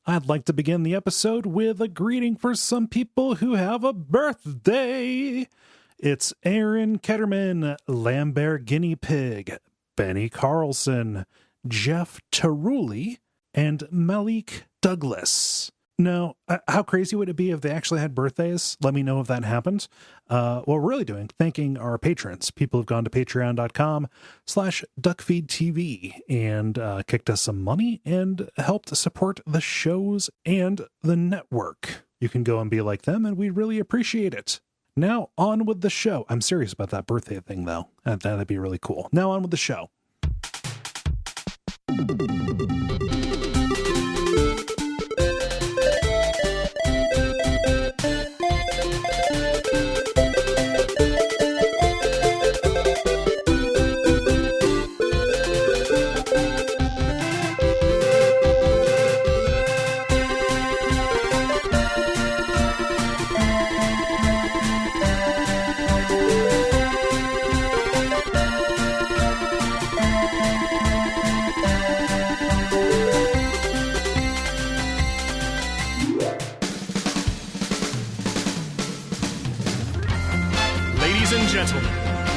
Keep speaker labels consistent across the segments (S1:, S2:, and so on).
S1: I'd like to begin the episode with a greeting for some people who have a birthday. It's Aaron Ketterman, Lambert Guinea Pig, Benny Carlson, Jeff Taruli, and Malik Douglas. Now, how crazy would it be if they actually had birthdays? Let me know if that happened. What we're really doing, thanking our patrons, people who've gone to patreon.com/Duckfeed.tv and kicked us some money and helped support the shows and the network. You can go and be like them, and we really appreciate it. Now, on with the show. I'm serious about that birthday thing, though. That'd be really cool. Now, on with the show.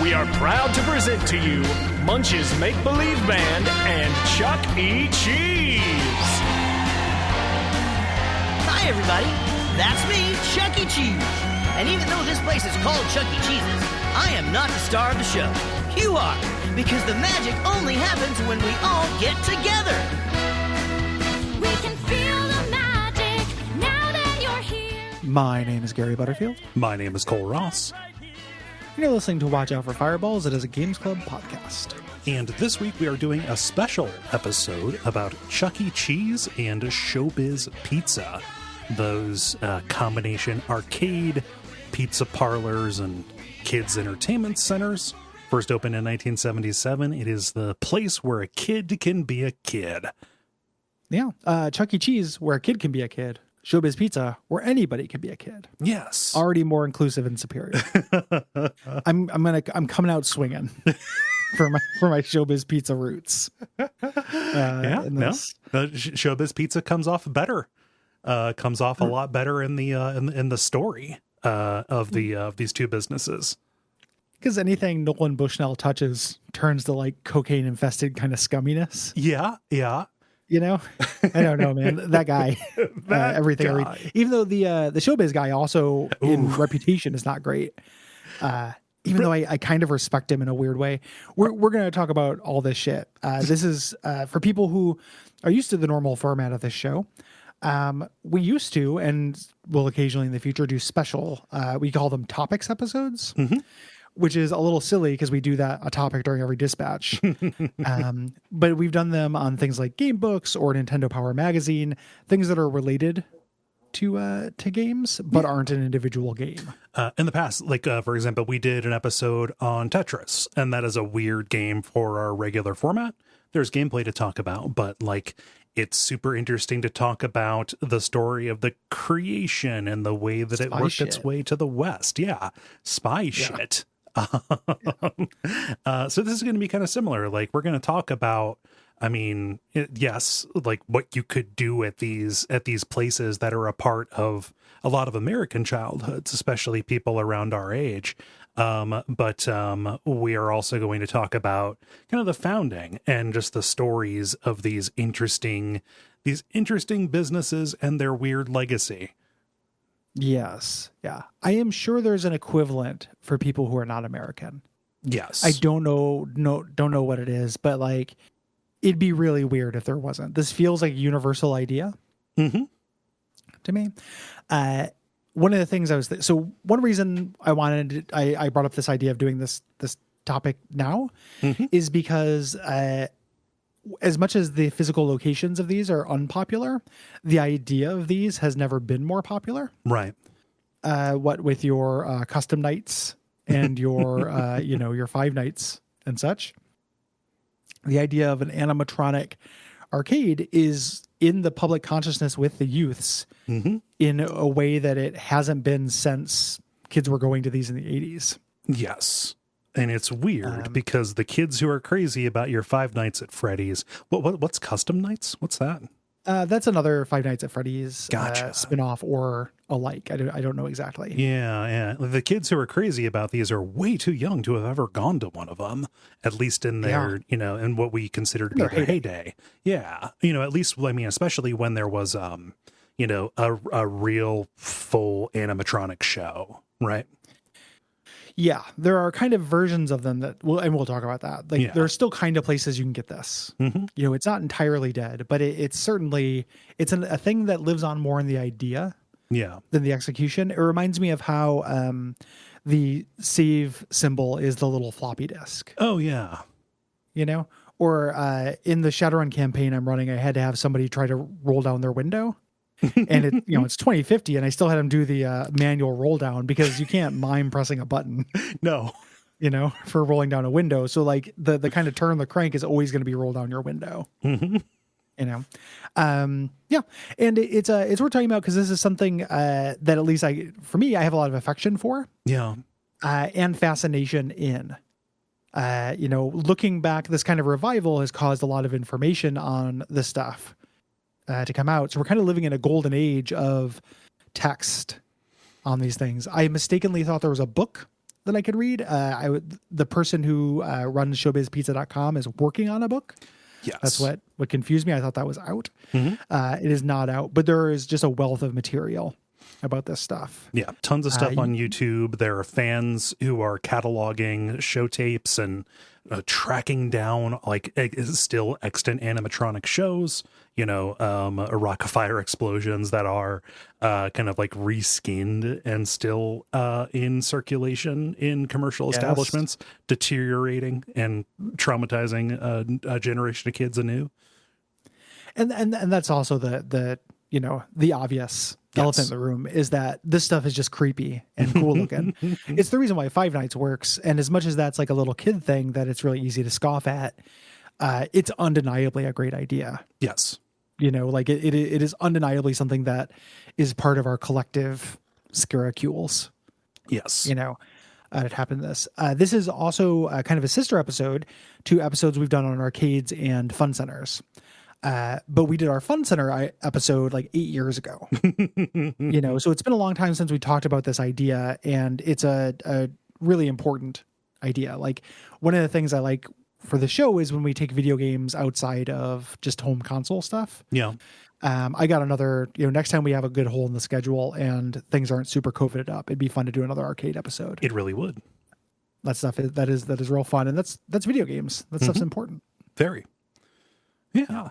S2: We are proud to present to you Munch's Make-Believe Band and Chuck E. Cheese.
S3: Hi, everybody. That's me, Chuck E. Cheese. And even though this place is called Chuck E. Cheese's, I am not the star of the show. You are, because the magic only happens when we all get together.
S4: We can feel the magic now that you're here.
S5: My name is Gary Butterfield.
S1: My name is Cole Ross.
S5: You're listening to Watch Out for Fireballs. It is a Games Club podcast.
S1: And this week we are doing a special episode about Chuck E. Cheese and Showbiz Pizza. Those combination arcade, pizza parlors, and kids' entertainment centers. First opened in 1977, it is the place where a kid can be a kid.
S5: Yeah, Chuck E. Cheese, where a kid can be a kid. Showbiz Pizza, where anybody can be a kid.
S1: Yes,
S5: already more inclusive and superior. I'm coming out swinging for my Showbiz Pizza roots.
S1: Showbiz Pizza comes off better. Comes off a lot better in the story of these two businesses.
S5: Because anything Nolan Bushnell touches turns to like cocaine infested kind of scumminess.
S1: Yeah.
S5: You know, I don't know, man. That guy, everything guy. I read. Even though the Showbiz guy also in reputation is not great. Even though I kind of respect him in a weird way. We're going to talk about all this shit. This is for people who are used to the normal format of this show. We used to, and will occasionally in the future, do special. We call them topics episodes. Mm-hmm. Which is a little silly because we do a topic during every dispatch. But we've done them on things like game books or Nintendo Power Magazine, things that are related to games, but aren't an individual game.
S1: In the past, like, for example, we did an episode on Tetris, and that is a weird game for our regular format. There's gameplay to talk about, but like, it's super interesting to talk about the story of the creation and the way that it worked its way to the West. Yeah. Spy shit. So this is going to be kind of similar. Like, we're going to talk about, yes, like what you could do at these places that are a part of a lot of American childhoods, especially people around our age. But we are also going to talk about kind of the founding and just the stories of these interesting businesses and their weird legacy.
S5: Yes. Yeah. I am sure there's an equivalent for people who are not American.
S1: Yes.
S5: I don't know what it is, but like, it'd be really weird if there wasn't. This feels like a universal idea to me. One of the things one reason I brought up this idea of doing this topic now is because, as much as the physical locations of these are unpopular, the idea of these has never been more popular.
S1: Right.
S5: What with your custom nights and your your Five Nights and such. The idea of an animatronic arcade is in the public consciousness with the youths in a way that it hasn't been since kids were going to these in the 80s.
S1: Yes. And it's weird because the kids who are crazy about your Five Nights at Freddy's, what's custom nights? What's that?
S5: That's another Five Nights at Freddy's
S1: Gotcha.
S5: spinoff or alike. I don't know exactly.
S1: Yeah. The kids who are crazy about these are way too young to have ever gone to one of them, at least in their, in what we consider to be their heyday. Yeah. At least, I mean, especially when there was, a real full animatronic show, right?
S5: Yeah, there are kind of versions of them that we'll talk about that. Like there are still kind of places you can get this. Mm-hmm. It's not entirely dead, but it's certainly a thing that lives on more in the idea, than the execution. It reminds me of how the save symbol is the little floppy disk.
S1: Oh yeah,
S5: or in the Shadowrun campaign I'm running, I had to have somebody try to roll down their window. And it's 2050 and I still had him do the manual roll down because you can't mime pressing a button.
S1: No,
S5: for rolling down a window. So like the kind of turn the crank is always going to be roll down your window.
S1: Mm-hmm.
S5: And it's worth talking about because this is something that at least for me, I have a lot of affection for.
S1: Yeah.
S5: And fascination in. Looking back, this kind of revival has caused a lot of information on this stuff to come out. So we're kind of living in a golden age of text on these things. I mistakenly thought there was a book that I could read. The person who runs showbizpizza.com is working on a book.
S1: Yes.
S5: That's what confused me. I thought that was out.
S1: Mm-hmm.
S5: It is not out, but there is just a wealth of material about this stuff.
S1: Yeah. Tons of stuff on YouTube. There are fans who are cataloging show tapes and tracking down like still extant animatronic shows, rock fire explosions that are kind of like reskinned and still in circulation in commercial establishments, deteriorating and traumatizing a generation of kids anew.
S5: And that's also the obvious elephant in the room is that this stuff is just creepy and cool looking. It's the reason why Five Nights works. And as much as that's like a little kid thing that it's really easy to scoff at, it's undeniably a great idea.
S1: Yes.
S5: Like it is undeniably something that is part of our collective scaracules.
S1: Yes.
S5: It happened this. This is also kind of a sister episode to episodes we've done on arcades and fun centers. But we did our fun center episode like 8 years ago, so it's been a long time since we talked about this idea, and it's a really important idea. Like one of the things I like for the show is when we take video games outside of just home console stuff.
S1: Yeah.
S5: I got another, next time we have a good hole in the schedule and things aren't super COVIDed up, it'd be fun to do another arcade episode.
S1: It really would.
S5: That stuff that is real fun. And that's video games. That stuff's important.
S1: Very. Yeah.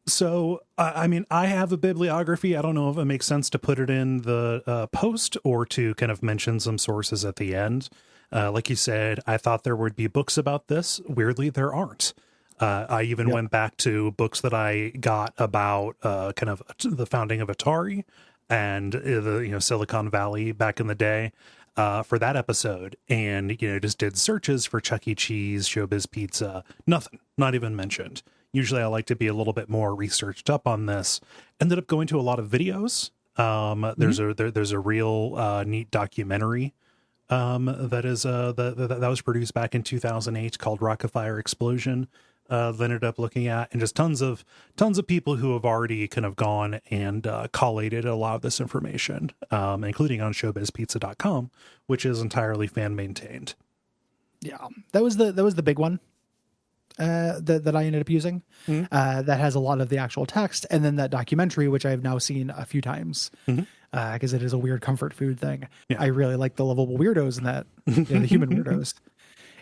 S1: So, I mean, I have a bibliography. I don't know if it makes sense to put it in the post or to kind of mention some sources at the end. Like you said, I thought there would be books about this. Weirdly, there aren't. I even went back to books that I got about kind of the founding of Atari and the Silicon Valley back in the day for that episode, and just did searches for Chuck E. Cheese, Showbiz Pizza. Nothing, not even mentioned. Usually I like to be a little bit more researched up on this. Ended up going to a lot of videos. There's a real neat documentary that was produced back in 2008 called Rock-afire Explosion. That ended up looking at, and just tons of people who have already kind of gone and collated a lot of this information, including on showbizpizza.com, which is entirely fan maintained.
S5: Yeah, that was the big one. That I ended up using that has a lot of the actual text, and then that documentary, which I've now seen a few times because it is a weird comfort food thing. I really like the lovable weirdos in that, the human weirdos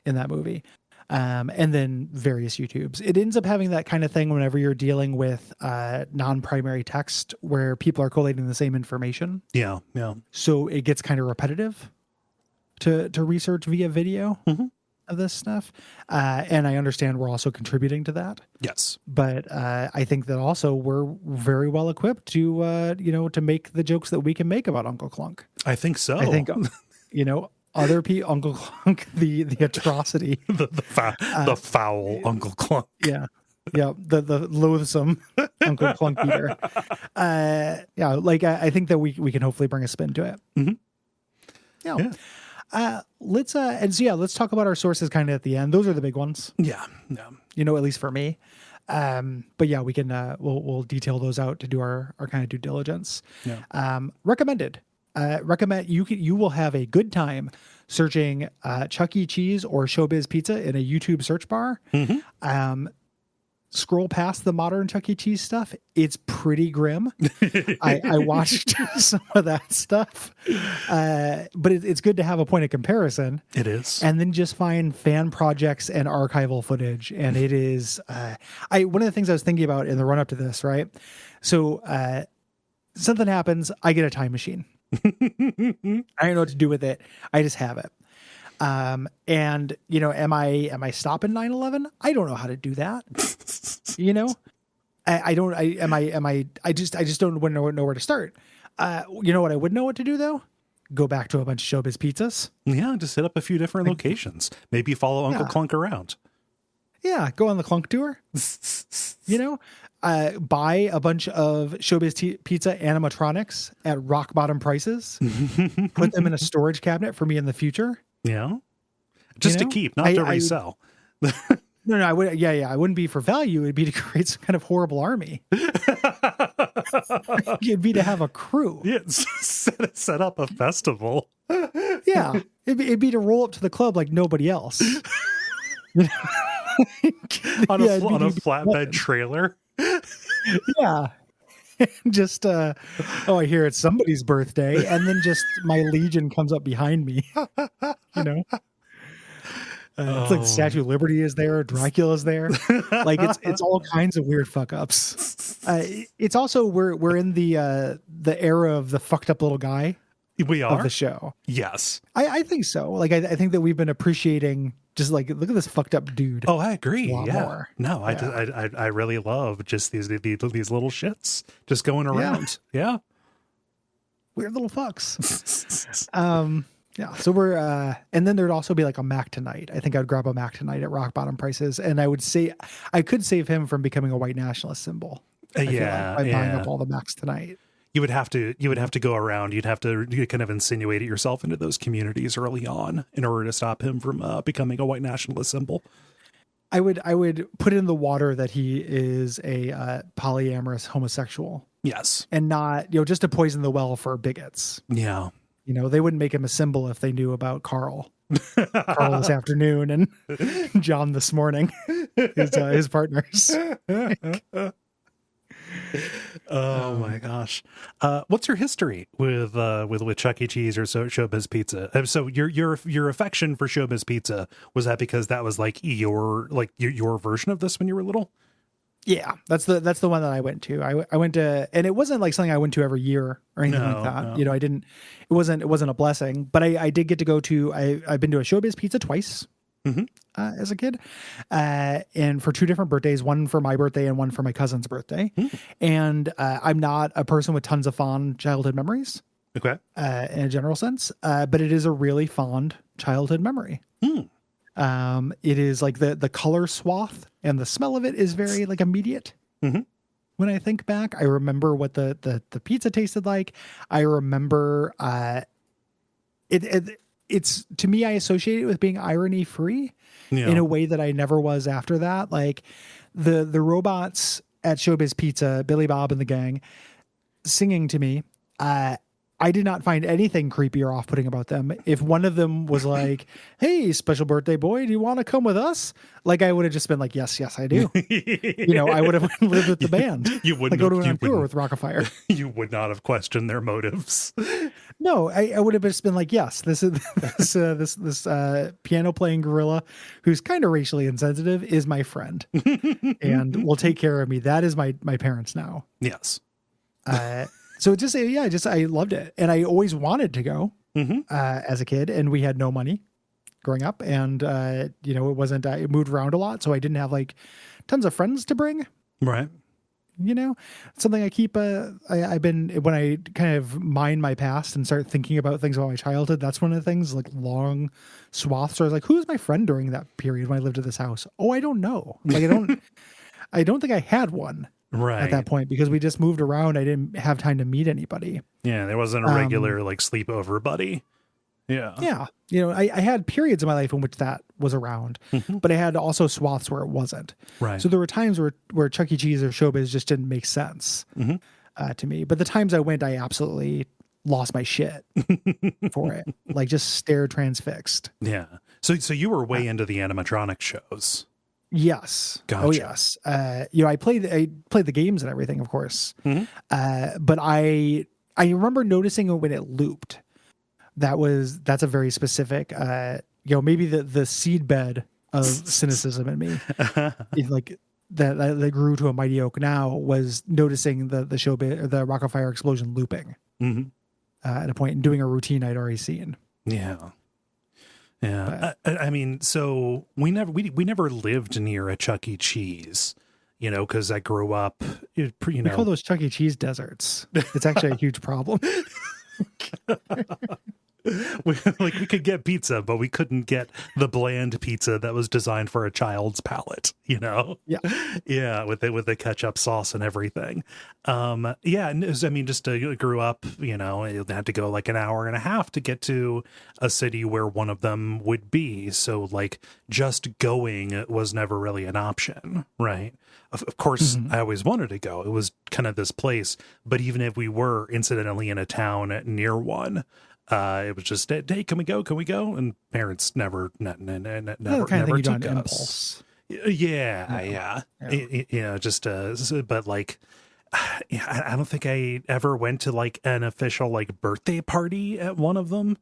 S5: in that movie, and then various YouTubes. It ends up having that kind of thing whenever you're dealing with non-primary text where people are collating the same information.
S1: Yeah.
S5: So it gets kind of repetitive to research via video. Of this stuff, and I understand we're also contributing to that.
S1: Yes,
S5: but I think that also we're very well equipped to to make the jokes that we can make about Uncle Clunk.
S1: I think so.
S5: I think other people, Uncle Clunk, the atrocity,
S1: the foul Uncle Clunk.
S5: Yeah, the loathsome Uncle Clunk eater. I think that we can hopefully bring a spin to it. Yeah. Let's talk about our sources kind of at the end. Those are the big ones.
S1: Yeah.
S5: At least for me. But yeah, we can, we'll detail those out to do our kind of due diligence.
S1: Yeah.
S5: Recommended. Recommend you will have a good time searching Chuck E. Cheese or Showbiz Pizza in a YouTube search bar. Scroll past the modern Chuck E. Cheese stuff. It's pretty grim. I watched some of that stuff, but it's good to have a point of comparison.
S1: It is.
S5: And then just find fan projects and archival footage. And it is, one of the things I was thinking about in the run up to this, right? So something happens, I get a time machine. I don't know what to do with it. I just have it. And you know, am I stopping 9/11? I don't know how to do that. You know, I just don't know where to start. You know what I would know what to do though? Go back to a bunch of Showbiz Pizzas.
S1: Yeah, just hit up a few different locations. Maybe follow Uncle Clunk around.
S5: Yeah, go on the Clunk tour. You know, buy a bunch of Showbiz Pizza animatronics at rock bottom prices. Put them in a storage cabinet for me in the future.
S1: Yeah, just to keep, not to resell.
S5: No, I would. Yeah. I wouldn't be for value. It'd be to create some kind of horrible army. It'd be to have a crew.
S1: Yeah, set up a festival.
S5: Yeah, it'd be to roll up to the club like nobody else.
S1: on a flatbed trailer.
S5: Yeah. Just I hear it's somebody's birthday, and then just my legion comes up behind me. You know, it's like Statue of Liberty is there, Dracula's there, like it's all kinds of weird fuck ups. It's also we're in the era of the fucked up little guy.
S1: We are
S5: of the show.
S1: Yes,
S5: I think so. Like I think that we've been appreciating just like, look at this fucked up dude.
S1: Oh, I agree. Yeah.
S5: More.
S1: No, yeah. I really love just these little shits just going around. Yeah.
S5: Weird little fucks. Yeah. So we're, and then there'd also be like a Mac tonight. I think I'd grab a Mac tonight at rock bottom prices. And I would say I could save him from becoming a white nationalist symbol. By buying up all the Macs tonight.
S1: You would have to go around. You'd have to kind of insinuate yourself into those communities early on in order to stop him from becoming a white nationalist symbol.
S5: I would put in the water that he is a polyamorous homosexual.
S1: Yes.
S5: And not, just to poison the well for bigots.
S1: Yeah.
S5: They wouldn't make him a symbol if they knew about Carl this afternoon and John this morning, his partners.
S1: Oh my gosh. What's your history with Chuck E. Cheese or Showbiz Pizza? So your affection for Showbiz Pizza, was that because that was like your version of this when you were little?
S5: Yeah, that's the one that I went to. I went to, and it wasn't like something I went to every year or anything like that. No. It wasn't a blessing, but I did get to go to, I've been to a Showbiz Pizza twice. Mm-hmm. As a kid, and for two different birthdays, one for my birthday and one for my cousin's birthday. And I'm not a person with tons of fond childhood memories.
S1: Okay.
S5: In a general sense, but it is a really fond childhood memory. It is like the color swath and the smell of it is very like immediate. Mm-hmm. When I think back, I remember what the pizza tasted like. I remember it's to me, I associate it with being irony free in a way that I never was after that. Like the robots at Showbiz Pizza, Billy Bob and the gang singing to me. I did not find anything creepy or off-putting about them. If one of them was like, "Hey, special birthday boy, do you want to come with us?" Like I would have just been like, "Yes, I do." I would have lived with the band.
S1: You wouldn't
S5: go to an tour with Rockafire.
S1: You would not have questioned their motives.
S5: No, I would have just been like, "Yes, this is this piano playing gorilla who's kind of racially insensitive is my friend, and will take care of me." That is my parents now.
S1: Yes.
S5: So I loved it. And I always wanted to go as a kid, and we had no money growing up. And, it wasn't, I moved around a lot. So I didn't have like tons of friends to bring.
S1: Right.
S5: Something I keep, I've been, when I kind of mine my past and start thinking about things about my childhood, that's one of the things, like long swaths. So I was like, who's my friend during that period when I lived at this house? Oh, I don't know. Like, I don't think I had one.
S1: Right.
S5: At that point, because we just moved around. I didn't have time to meet anybody.
S1: Yeah, there wasn't a regular like sleepover buddy. Yeah.
S5: Yeah. I had periods in my life in which that was around, but I had also swaths where it wasn't.
S1: Right.
S5: So there were times where Chuck E. Cheese or Showbiz just didn't make sense to me. But the times I went, I absolutely lost my shit for it. Like just stared transfixed.
S1: Yeah. So you were way into the animatronic shows.
S5: Yes.
S1: Gotcha.
S5: Oh yes. I played the games and everything, of course. But I remember noticing when it looped. That's a very specific, maybe the seed bed of cynicism in me, like that grew to a mighty oak now, was noticing the show bit or the Rock of Fire explosion looping at a point and doing a routine I'd already seen.
S1: Yeah. Yeah. I mean, so we never lived near a Chuck E. Cheese, because I grew up,
S5: We call those Chuck E. Cheese deserts. It's actually a huge problem.
S1: we could get pizza, but we couldn't get the bland pizza that was designed for a child's palate, yeah, with the ketchup sauce and everything. Just grew up, you had to go like an hour and a half to get to a city where one of them would be, so like just going was never really an option, right? Of course, I always wanted to go. It was kind of this place, but even if we were incidentally in a town near one, it was just, hey, can we go? And parents never took us.
S5: Impulse.
S1: Yeah. But like, I don't think I ever went to like an official like birthday party at one of them.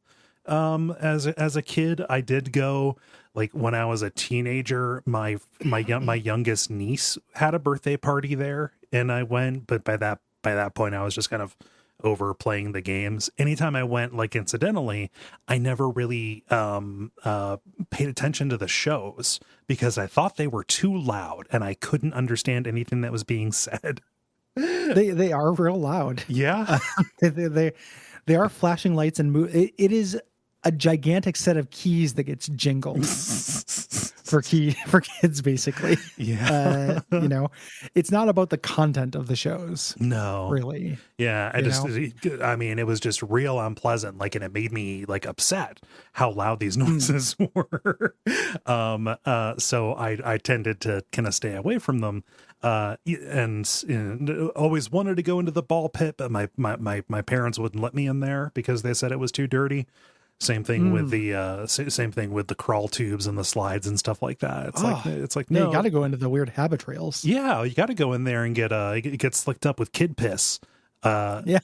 S1: As a kid, I did go like when I was a teenager. My youngest niece had a birthday party there, and I went. But by that point, I was just kind of over playing the games. Anytime I went, like incidentally, I never really paid attention to the shows because I thought they were too loud and I couldn't understand anything that was being said.
S5: They are real loud.
S1: Yeah,
S5: they are flashing lights and it is a gigantic set of keys that gets jingled for kids, basically.
S1: Yeah.
S5: It's not about the content of the shows.
S1: No,
S5: really.
S1: Yeah. It was just real unpleasant. Like, and it made me like upset how loud these noises were. So I tended to kind of stay away from them. And always wanted to go into the ball pit, but my parents wouldn't let me in there because they said it was too dirty. Same thing with the crawl tubes and the slides and stuff like that. It's like no,
S5: you got to go into the weird habit trails.
S1: Yeah, you got to go in there and get slicked up with kid piss.
S5: Get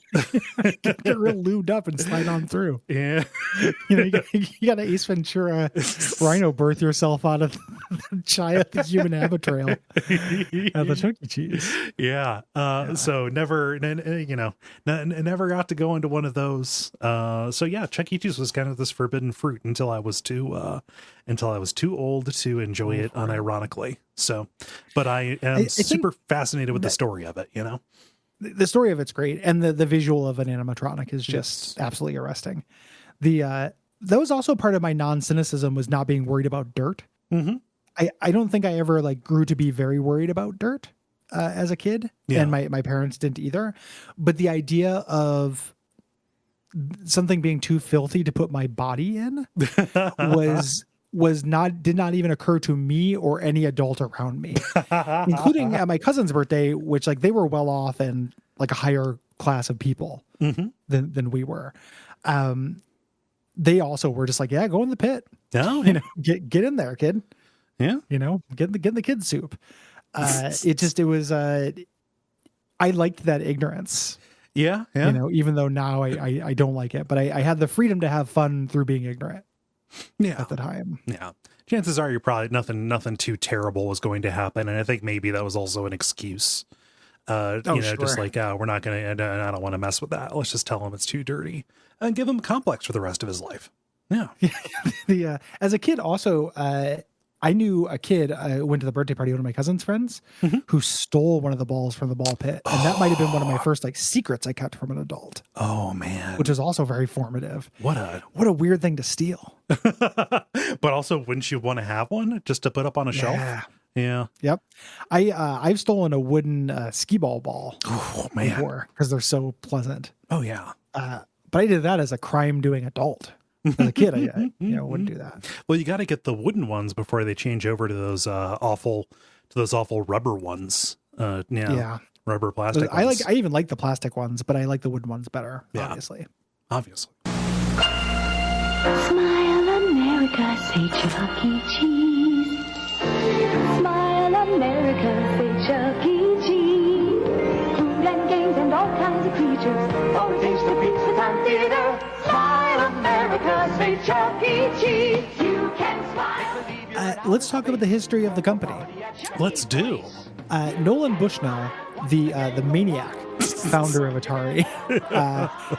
S5: real lubed up and slide on through.
S1: Yeah,
S5: you got to Ace Ventura rhino birth yourself out of the human habit trail at the Chuck E. Cheese.
S1: Yeah. So never got to go into one of those. So yeah, Chuck E. Cheese was kind of this forbidden fruit until I was too old to enjoy it unironically. So, but I am super fascinated with the story of it.
S5: The story of it's great, and the visual of an animatronic is just absolutely arresting. That was also part of my non-cynicism, was not being worried about dirt.
S1: Mm-hmm.
S5: I don't think I ever like grew to be very worried about dirt as a kid, and my parents didn't either. But the idea of something being too filthy to put my body in did not even occur to me or any adult around me, including at my cousin's birthday, which like they were well off and like a higher class of people than we were. They also were just like, yeah, go in the pit.
S1: Oh,
S5: get in there, kid.
S1: Yeah.
S5: Get the kid soup. It was I liked that ignorance.
S1: Yeah.
S5: Even though now I don't like it, but I had the freedom to have fun through being ignorant.
S1: Yeah.
S5: At the time.
S1: Yeah. Chances are you're probably nothing too terrible was going to happen. And I think maybe that was also an excuse. Sure. Just like, we're not going to, I don't want to mess with that. Let's just tell him it's too dirty and give him a complex for the rest of his life. Yeah.
S5: As a kid also, I knew a kid, went to the birthday party of one of my cousin's friends who stole one of the balls from the ball pit. And that might've been one of my first like secrets I kept from an adult.
S1: Oh man.
S5: Which is also very formative.
S1: What a
S5: weird thing to steal.
S1: But also, wouldn't you want to have one just to put up on a shelf? Yeah.
S5: Yep. I've stolen a wooden skee ball
S1: oh man,
S5: before because they're so pleasant.
S1: Oh yeah.
S5: But I did that as a crime doing adult. As a kid, I wouldn't do that.
S1: Well, you got to get the wooden ones before they change over to those awful rubber ones.
S5: Yeah.
S1: Rubber plastic
S5: I
S1: ones.
S5: I even like the plastic ones, but I like the wooden ones better,
S1: Yeah.
S5: obviously.
S1: Obviously.
S4: Smile America, say Chuck E. Cheese. Smile America, say Chuck E. Cheese. Food and games and all kinds of creatures. For a taste of pizza time theater. Smile America, say Chuck E. Cheese. You can smile.
S5: Let's talk about the history of the company.
S1: Let's do.
S5: Nolan Bushnell, the maniac founder of Atari,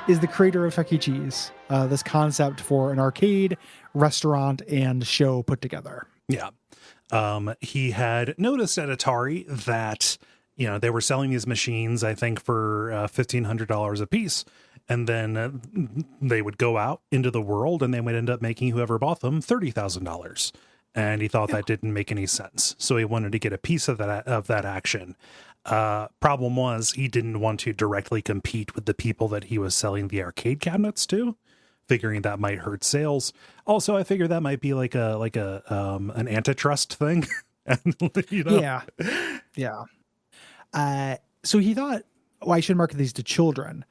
S5: is the creator of Chuck E. Cheese, this concept for an arcade, restaurant, and show put together.
S1: Yeah. He had noticed at Atari that, they were selling these machines, I think, for $1,500 a piece. And then they would go out into the world and they would end up making whoever bought them $30,000. And he thought that didn't make any sense. So he wanted to get a piece of that action. Problem was he didn't want to directly compete with the people that he was selling the arcade cabinets to, figuring that might hurt sales. Also, I figured that might be like an antitrust thing. And,
S5: Yeah. So he thought, I should market these to children.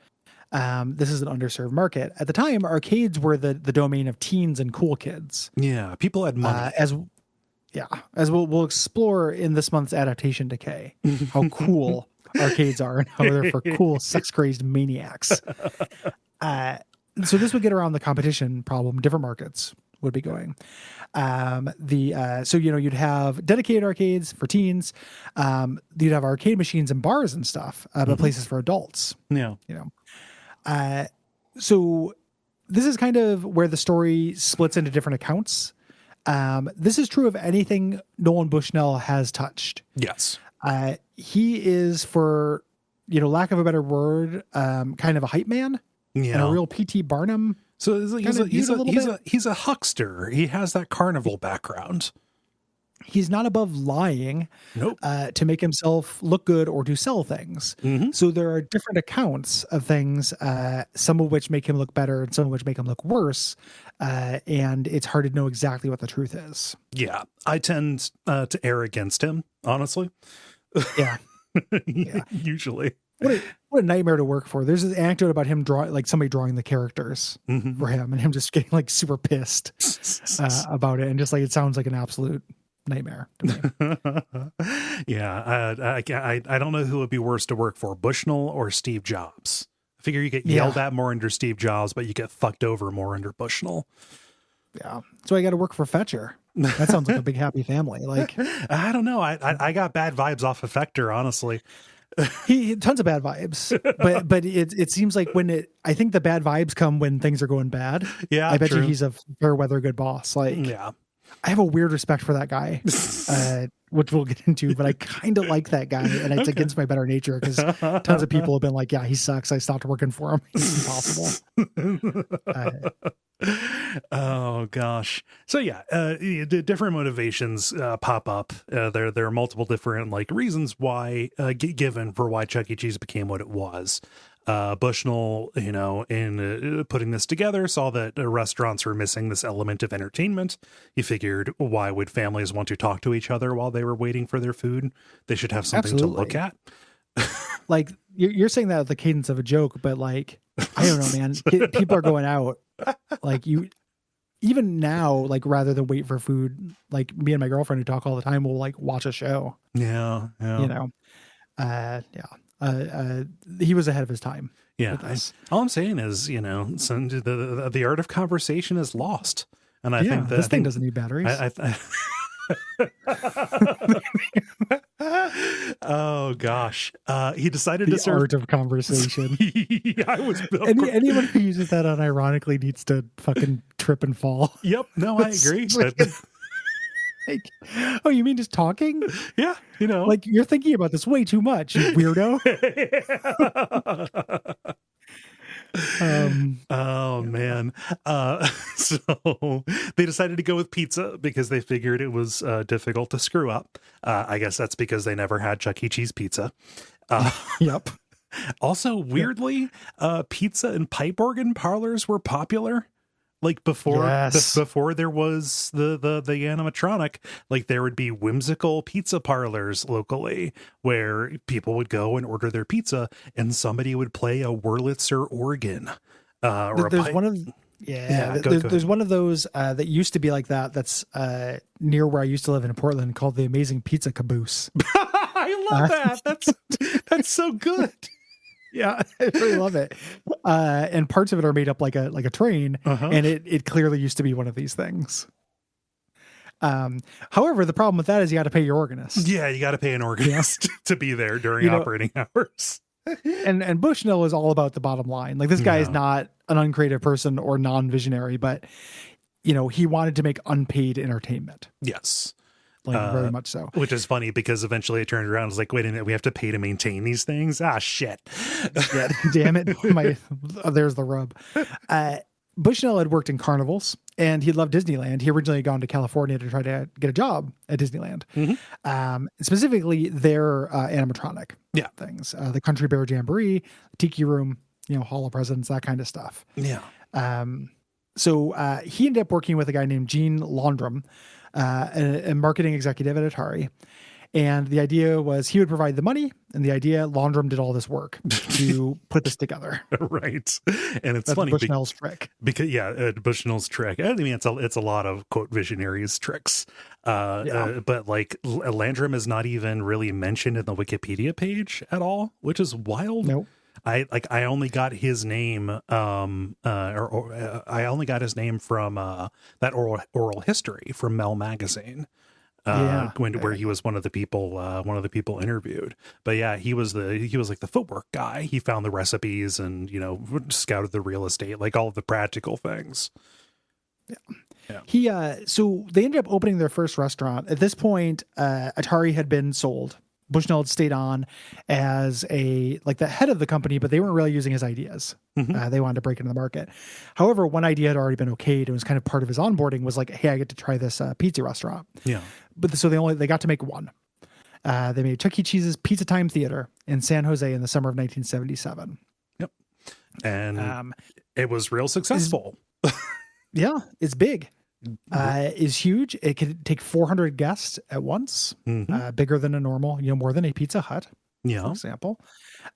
S5: This is an underserved market. At the time, arcades were the domain of teens and cool kids.
S1: Yeah, people had money.
S5: As we'll explore in this month's adaptation decay, how cool arcades are and how they're for cool, sex-crazed maniacs. So this would get around the competition problem. Different markets would be going. You'd have dedicated arcades for teens. You'd have arcade machines and bars and stuff, but places for adults.
S1: Yeah.
S5: So this is kind of where the story splits into different accounts. This is true of anything Nolan Bushnell has touched.
S1: Yes.
S5: He is, for, lack of a better word, kind of a hype man.
S1: Yeah.
S5: And a real P.T. Barnum.
S1: So he's a huckster. He has that carnival background.
S5: He's not above lying.
S1: Nope.
S5: To make himself look good or to sell things.
S1: Mm-hmm.
S5: So there are different accounts of things, some of which make him look better and some of which make him look worse. And it's hard to know exactly what the truth is.
S1: Yeah. I tend to err against him, honestly.
S5: Yeah.
S1: Usually.
S5: What a nightmare to work for. There's this anecdote about him somebody drawing the characters for him and him just getting like super pissed about it. And just like, it sounds like an absolute nightmare to me.
S1: Yeah. I don't know who would be worse to work for, Bushnell or Steve Jobs. I figure you get yelled at more under Steve Jobs, but you get fucked over more under Bushnell.
S5: Yeah. So I got to work for Fetcher. That sounds like a big happy family. Like,
S1: I don't know. I got bad vibes off of Fector, honestly.
S5: He tons of bad vibes, but it seems like I think the bad vibes come when things are going bad.
S1: Yeah,
S5: I bet
S1: true.
S5: you he's a fair weather good boss. Like,
S1: yeah,
S5: I have a weird respect for that guy, which we'll get into. But I kind of like that guy, and it's against my better nature because tons of people have been like, "Yeah, he sucks. I stopped working for him. It's impossible."
S1: Oh gosh. So yeah, different motivations pop up. There are multiple different reasons why given for why Chuck E. Cheese became what it was. Bushnell, in putting this together, saw that restaurants were missing this element of entertainment. He figured, why would families want to talk to each other while they were waiting for their food? They should have something to look at.
S5: Like, you're saying that with the cadence of a joke, but I don't know, man. People are going out. Even now, rather than wait for food, me and my girlfriend who talk all the time will watch a show.
S1: Yeah.
S5: He was ahead of his time.
S1: Yeah. All I'm saying is, the art of conversation is lost. And I think that
S5: this thing doesn't need batteries.
S1: Oh gosh. He decided
S5: the
S1: to serve
S5: art of conversation.
S1: I was
S5: anyone who uses that unironically needs to fucking trip and fall.
S1: Yep. No, I agree.
S5: Oh, you mean just talking?
S1: Yeah.
S5: You're thinking about this way too much, you weirdo.
S1: Oh man. So they decided to go with pizza because they figured it was difficult to screw up. I guess that's because they never had Chuck E. Cheese pizza.
S5: Yep.
S1: Also, weirdly, pizza and pipe organ parlors were popular. Like before,
S5: Yes.
S1: before there was the animatronic, like there would be whimsical pizza parlors locally where people would go and order their pizza, and somebody would play a Wurlitzer organ. Or
S5: There's
S1: a
S5: one of there's one of those that used to be like that. That's near where I used to live in Portland, called the Amazing Pizza Caboose.
S1: I love that. That's so good.
S5: Yeah, I really love it. And parts of it are made up like a train, and it clearly used to be one of these things. However, the problem with that is you got to pay your organist.
S1: Yeah, you got to pay an organist to be there during operating hours.
S5: And Bushnell is all about the bottom line. Like, this guy is not an uncreative person or non-visionary, but he wanted to make unpaid entertainment.
S1: Yes.
S5: Like, very much so.
S1: Which is funny because eventually it turned around and was like, wait a minute, we have to pay to maintain these things? Ah, shit.
S5: Yeah, damn it. There's the rub. Bushnell had worked in carnivals and he loved Disneyland. He originally had gone to California to try to get a job at Disneyland. Specifically their animatronic things. The Country Bear Jamboree, Tiki Room, Hall of Presidents, that kind of stuff.
S1: Yeah.
S5: So he ended up working with a guy named Gene Laundrum, a marketing executive at Atari. And the idea was he would provide the money, and the idea, Laundrum did all this work to put this together.
S1: Right. And it's
S5: That's
S1: funny.
S5: Bushnell's trick.
S1: Because, Bushnell's trick. I mean, it's a lot of, quote, visionaries tricks. But like Landrum is not even really mentioned in the Wikipedia page at all, which is wild.
S5: Nope.
S1: I only got his name, I only got his name from that oral history from Mel Magazine. Where he was one of the people interviewed. But yeah, he was like the footwork guy. He found the recipes and scouted the real estate, like all of the practical things.
S5: Yeah. So they ended up opening their first restaurant. At this point, Atari had been sold. Bushnell had stayed on as the head of the company, but they weren't really using his ideas. They wanted to break into the market. However, one idea had already been okayed. It was kind of part of his onboarding was like, hey, I get to try this pizza restaurant. Yeah. But so they got to make one. They made Chuck E. Cheese's Pizza Time Theater in San Jose in the summer of 1977.
S1: Yep. And it was real successful.
S5: It's big. Is huge. It could take 400 guests at once, bigger than a normal, more than a Pizza Hut, for example.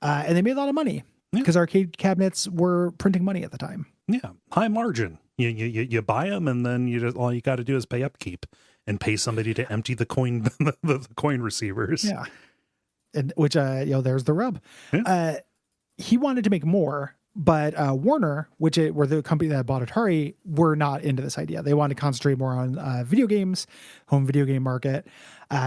S5: And they made a lot of money because arcade cabinets were printing money at the time. Yeah,
S1: high margin. You buy them, and then all you got to do is pay upkeep and pay somebody to empty the coin the coin receivers.
S5: Yeah, and which there's the rub. Yeah. He wanted to make more. But Warner, were the company that bought Atari, were not into this idea. They wanted to concentrate more on video games, home video game market.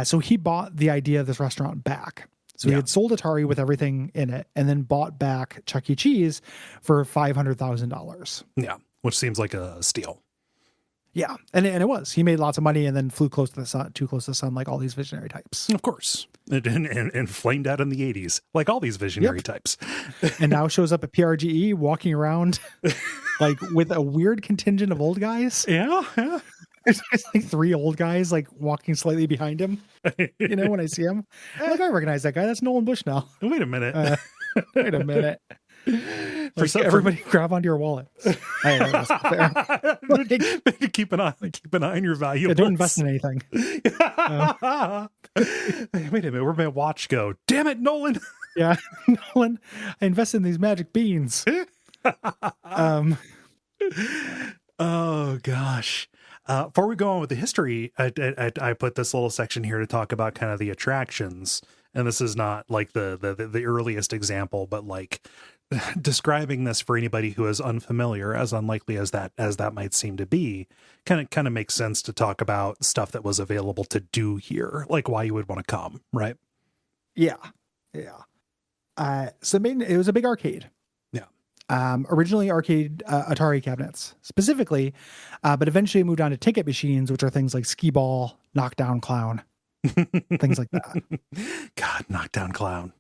S5: So he bought the idea of this restaurant back. So he had sold Atari with everything in it and then bought back Chuck E. Cheese for $500,000.
S1: Yeah, which seems like a steal.
S5: Yeah, and it was. He made lots of money and then flew too close to the sun, like all these visionary types.
S1: Of course. And flamed out in the 80s, like all these visionary types.
S5: And now shows up at PRGE walking around like with a weird contingent of old guys.
S1: Yeah.
S5: It's like three old guys like walking slightly behind him. When I see him, I'm like, I recognize that guy. That's Nolan Bushnell.
S1: Wait a minute.
S5: Everybody grab onto your wallet. I know that's not fair.
S1: Keep an eye on your value.
S5: Yeah, don't invest in anything.
S1: Wait a minute, where'd my watch go? Damn it, Nolan.
S5: Yeah, Nolan, I invested in these magic beans.
S1: Oh gosh. Before we go on with the history, I put this little section here to talk about kind of the attractions. And this is not like the earliest example, but like describing this for anybody who is unfamiliar, as unlikely as that might seem to be, kind of makes sense to talk about stuff that was available to do here, like why you would want to come, right?
S5: Yeah. So it was a big arcade. Yeah. Originally arcade Atari cabinets specifically, but eventually moved on to ticket machines, which are things like Skee Ball, Knockdown Clown, things like that.
S1: God, Knockdown Clown.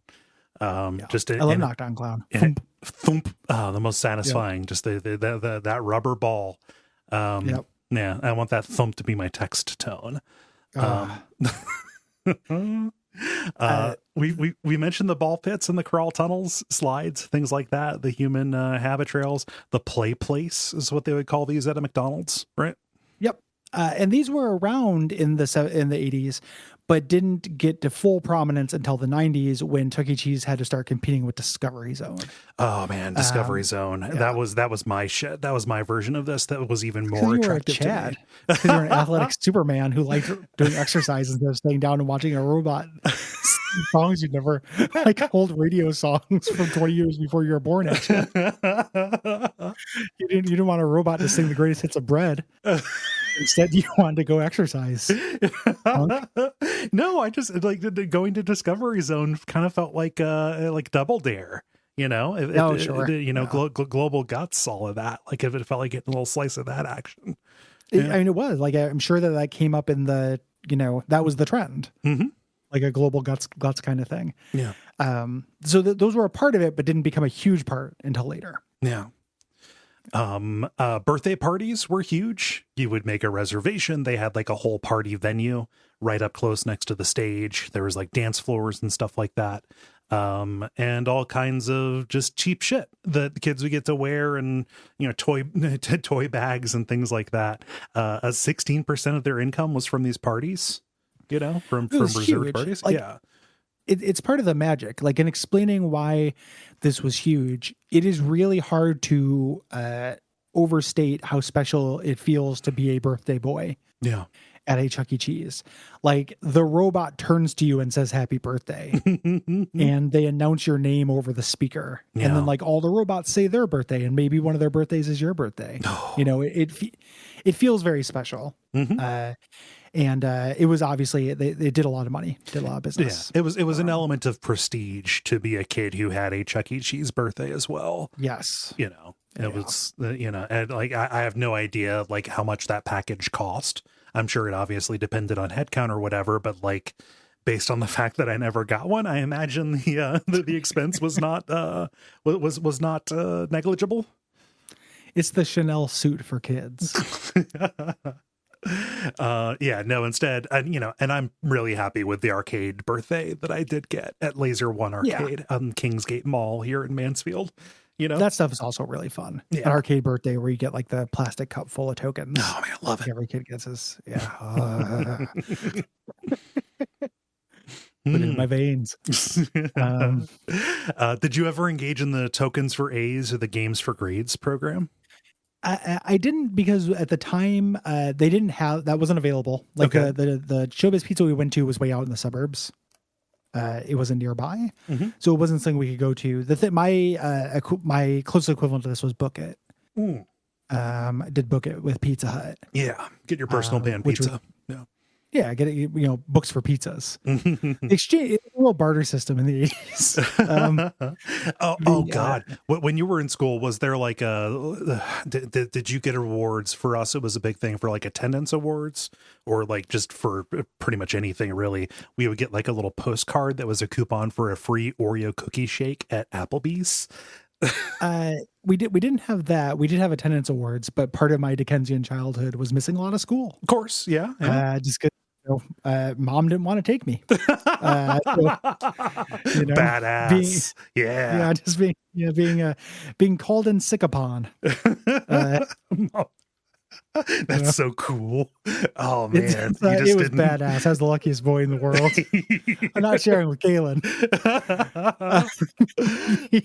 S5: I love Knockdown Clown.
S1: Thump. The most satisfying. Yep. Just that rubber ball. Yeah, I want that thump to be my text tone. We mentioned the ball pits and the crawl tunnels, slides, things like that. The human habit trails, the play place is what they would call these at a McDonald's, right?
S5: Yep. And these were around in the 80s, but didn't get to full prominence until the 90s when Chuck E. Cheese had to start competing with Discovery Zone.
S1: Oh man, Discovery Zone.
S5: Yeah.
S1: That was my shit. That was my version of this. That was even more attractive to me.
S5: Because you're an athletic Superman who liked doing exercise instead of staying down and watching a robot sing songs you'd never, like old radio songs from 20 years before you were born. Actually, you didn't want a robot to sing the greatest hits of Bread. Instead, you wanted to go exercise.
S1: No, I just like going to Discovery Zone kind of felt like Double Dare. You know,
S5: Sure.
S1: Global Guts, all of that. Like if it felt like getting a little slice of that action.
S5: I mean, it was like I'm sure that came up in the that was the trend, like a global guts kind of thing.
S1: Yeah.
S5: So those were a part of it, but didn't become a huge part until later.
S1: Yeah. Birthday parties were huge. You would make a reservation. They had like a whole party venue right up close next to the stage. There was like dance floors and stuff like that. And all kinds of just cheap shit that the kids would get to wear, and toy bags and things like that. 16% of their income was from these parties, from reserved
S5: huge.
S1: parties.
S5: Like,
S1: yeah.
S5: It's part of the magic. Like in explaining why this was huge, it is really hard to overstate how special it feels to be a birthday boy.
S1: Yeah.
S5: At a Chuck E. Cheese. Like the robot turns to you and says happy birthday and they announce your name over the speaker. Yeah. And then like all the robots say their birthday, and maybe one of their birthdays is your birthday. Oh. It feels very special. And it was obviously they did a lot of money, did a lot of business.
S1: Yeah. It was an element of prestige to be a kid who had a Chuck E. Cheese birthday as well.
S5: Yes.
S1: It was, and like, I have no idea like how much that package cost. I'm sure it obviously depended on headcount or whatever, but like based on the fact that I never got one, I imagine the expense was not was not negligible.
S5: It's the Chanel suit for kids.
S1: Instead, and I'm really happy with the arcade birthday that I did get at Laser One Arcade on Kingsgate Mall here in Mansfield.
S5: That stuff is also really fun.
S1: Yeah.
S5: An arcade birthday where you get like the plastic cup full of tokens.
S1: Oh man, I love it.
S5: Every kid gets this. Yeah. Put it in my veins.
S1: Did you ever engage in the tokens for A's or the games for grades program?
S5: I didn't, because at the time they didn't have, that wasn't available. Like the Showbiz Pizza we went to was way out in the suburbs. It wasn't nearby, so it wasn't something we could go to. My closest equivalent to this was Book It. I did Book It with Pizza Hut.
S1: Yeah, get your personal pan pizza.
S5: Yeah, get it. Books for pizzas. Exchange, a little barter system in the 80s.
S1: God! When you were in school, was there like did you get awards? For us, it was a big thing for like attendance awards, or like just for pretty much anything really. We would get like a little postcard that was a coupon for a free Oreo cookie shake at Applebee's.
S5: We didn't have that. We did have attendance awards, but part of my Dickensian childhood was missing a lot of school.
S1: Of course, yeah.
S5: Just because mom didn't want to take me.
S1: Badass.
S5: Just being called in sick upon.
S1: That's so cool. Oh man,
S5: it was badass. I was the luckiest boy in the world. I'm not sharing with Galen.